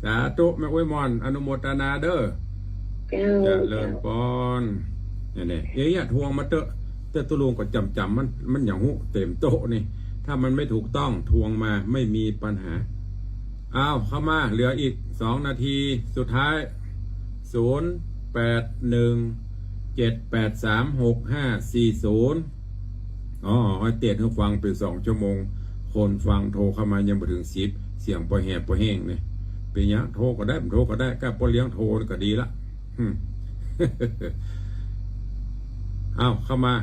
สาธุแม่อวยมอนอนุโมทนาเด้อจะเลินปอนเนี่ยทวงมาเตอะตุลุงก็จำมันอย่างหูเต็มโต๊ะนี่ถ้ามันไม่ถูกต้องทวงมาไม่มีปัญหาเข้ามาเหลืออีก2 นาทีสุดท้าย0817836540ให้เตียนให้ฟังเป็น2 ชั่วโมงคนฟังโทรเข้ามายังไม่ถึง10เสียงปล่อยแหบปล่อยแห้งเนี่ยเป็นอย่างโทรก็ได้โทรก็ได้ก็ปล่อยเลี้ยงโทรก็ดีละเข้ามา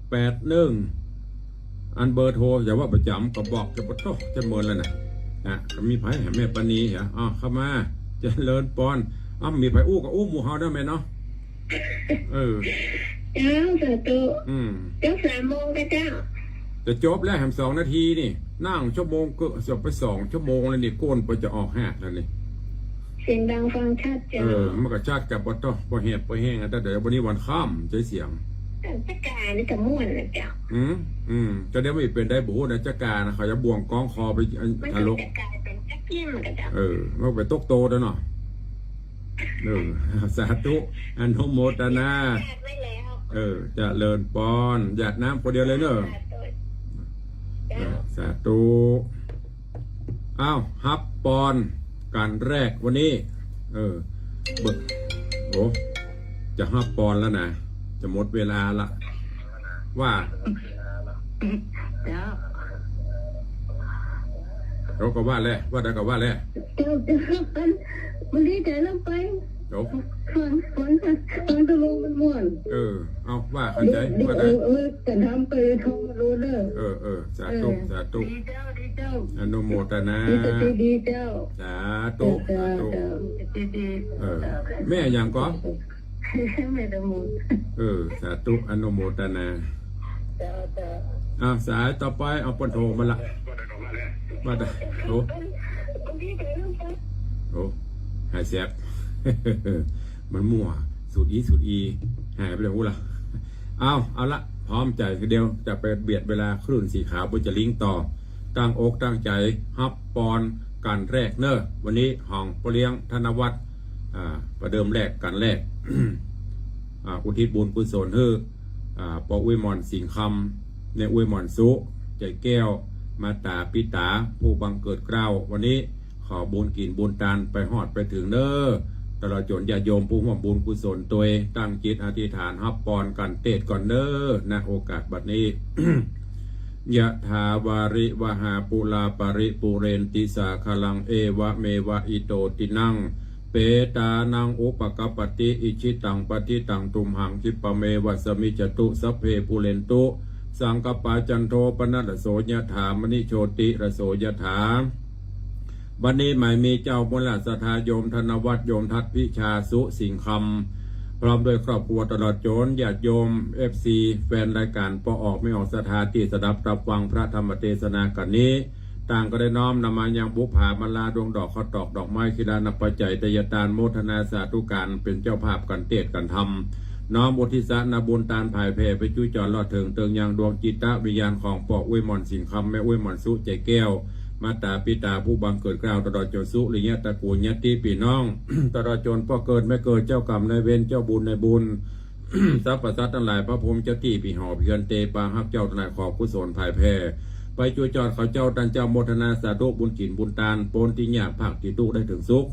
081อันเบอร์โทรอย่าว่าประจำก็บอกจะปะโตจะเมินแล้วนะก็มีไผ่แม่ปานีเหรอเข้ามาจะเลินปอนมีไผ่อู้กับอู้หมู่เฮาได้ไหมเนาะ
เจ้าเจ้า3 โมงเจ้า
จะจบแล้วแหม2 นาทีนี่นั่งชั่วโมงก็จบไป2 ชั่วโมงแล้วนี่โกนไปจะออกหักแล้วนี่
เสียงดังฟังชัดเจ้า
มันก็ชัดกับปะโตปล่อยแหบปล่อยแห้งแต่เดี๋ยววันนี้วันค่ำใจเสียง
จักการนี่ก็ม่วนนะเจ้า
จะได้ไม่เป็นได้บูนะจักการนะเขาจะบ่วงกองคอไปทะลุ
จักการเป็นจักกิ้มกันเจ้า
มันไปตกโตแล้วเนาะสาธุอนุโมทนาจะเลินปอนหยาดน้ำคนเดียวเลยเนอะสาธุฮับปอนการแรกวันนี้จะฮับปอนแล้วนะจะหมดเวลาละว่าเราก็ว่าแล้วว่าได้ก็ว่าแล้ว
มันดีใจแล้วไปฟังตะลุงมันม่วน
ว่าเข้าใจว่าได้
แต่ทำไปทงรู้เด้
อสาธุ
ดีเจ้า
อนุโมทนา
ดีเจ้า
สาธุแม่อย่างก็
แม่ตะมู
สาธุอนุโมทนาสายต่อไปเอาปนโทมาละมาได้หายแซ่บมันมั่ว สูตรอีหายไปเลยหูละเอาละพร้อมใจคือเดียวจะไปเบียดเวลาคลื่นสีขาวบุญจะลิงต่อตั้งอกตั้งใจฮับปอนกันแรกเนอะวันนี้ห้องปเลี้ยงธนวัฒน์ประเดิมแรกกันแรก อุทิศบุญกุศลเฮือปออุยมอนสิงคำในอุยมอนสุใจแก้วมาตาปิตาผู้บังเกิดเกล้าวันนี้ขอบุญกินบุญตานไปหอดไปถึงเนอตลอดจนญาติโยมผู้ร่วมบุญกุศลตัวตั้งจิตอธิษฐานฮับปอนกันเตดก่อนเนอณโอกาสบัดนี้ ยะถาวาริวหาปุลาปริปุเรนติสาคลังเอวะเมวะอิโตตินังเปตานังอุปกปปติอิชิตังปฏิตังตุมหังคิปะเมวัสมิจตุสัพเพปุเรนตุสังกปาจันโทปนัสโสยถามณิโชติระโสยถาวันนี้หมายมีเจ้าบุญละสถาโยมธนวัฒน์โยมทัตพิชาสุสิงคำพร้อมด้วยครอบครัวตลอดจนญาติโยม FC แฟนรายการปออกไม่ออกสถาที่สดับรับฟังพระธรรมเทศนากันนี้ต่างก็ได้น้อมนำมายังบุพามาลาดวงดอกข้าวตอกดอกไม้คิดานับปัจจัยตยตานโมทนาสาธุการเป็นเจ้าภาพกันเทศกันทำน้อมบุทิศะนาบุญตานภายแผ่ไปจุ้ยจอดลอดถึงเติงยังดวงจิตตะวิญญาณของปออุ้ยมอนสิงคำแม่อุ้ยมอนสุใจแก้วมาตาปิตาผู้บังเกิดเกล้าตลอดจนสุหรือญาติตระกูลญาติพี่น้อง ตลอดจนพ่อเกิดไม่เกิดเจ้ากรรมนายเวรเจ้าบุญในบุญ ทรัพย์ประสัตทั้งหลายพระพรหมเจ้าที่ปีหอเพียนเตปาฮับเจ้าทนายขอบกุศลภายแพ่ไปจุยจอดเขาเจ้าตันเจ้าโมทนาสาธุบุญกินบุญตานโปนที่ยากผักที่ตู้ได้ถึงสุข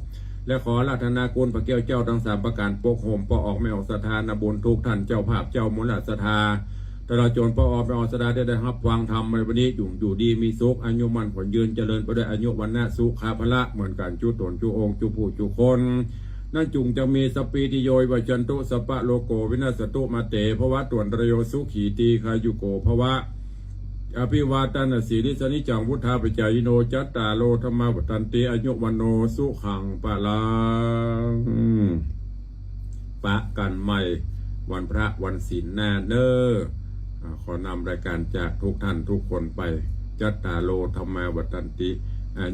และขอราธนากุลพระเก้าเจ้าทั้งสามประการปกโฮมปอออกไม่ออกสถานบุญทุกท่านเจ้าภาพเจ้ามูลสถาตลอดจนปอออกไม่ออกสถาได้รับฟังธรรมในวันนี้อยู่ดีมีสุขอายุมันผลยืนเจริญไปด้วยอายุวันนะสุขาภละเหมือนกันจุตนจุองจุผู้จุคนนั่นจุงจะมีสปีติโยยวัจันตุสปะโลโกวินาสตุมาเตภวะตวนระโยสุขีตีคายุโกภวะอภิวาตนาสีนิสนิจังวุธาปจายโนจัตตาโลธรรมวัตันติอายุวันโนสุขังปะลังปะกันใหม่วันพระวันศีลหน้าเนอขอนำรายการจากทุกท่านทุกคนไปจัตตาโลธรรมวัตันติ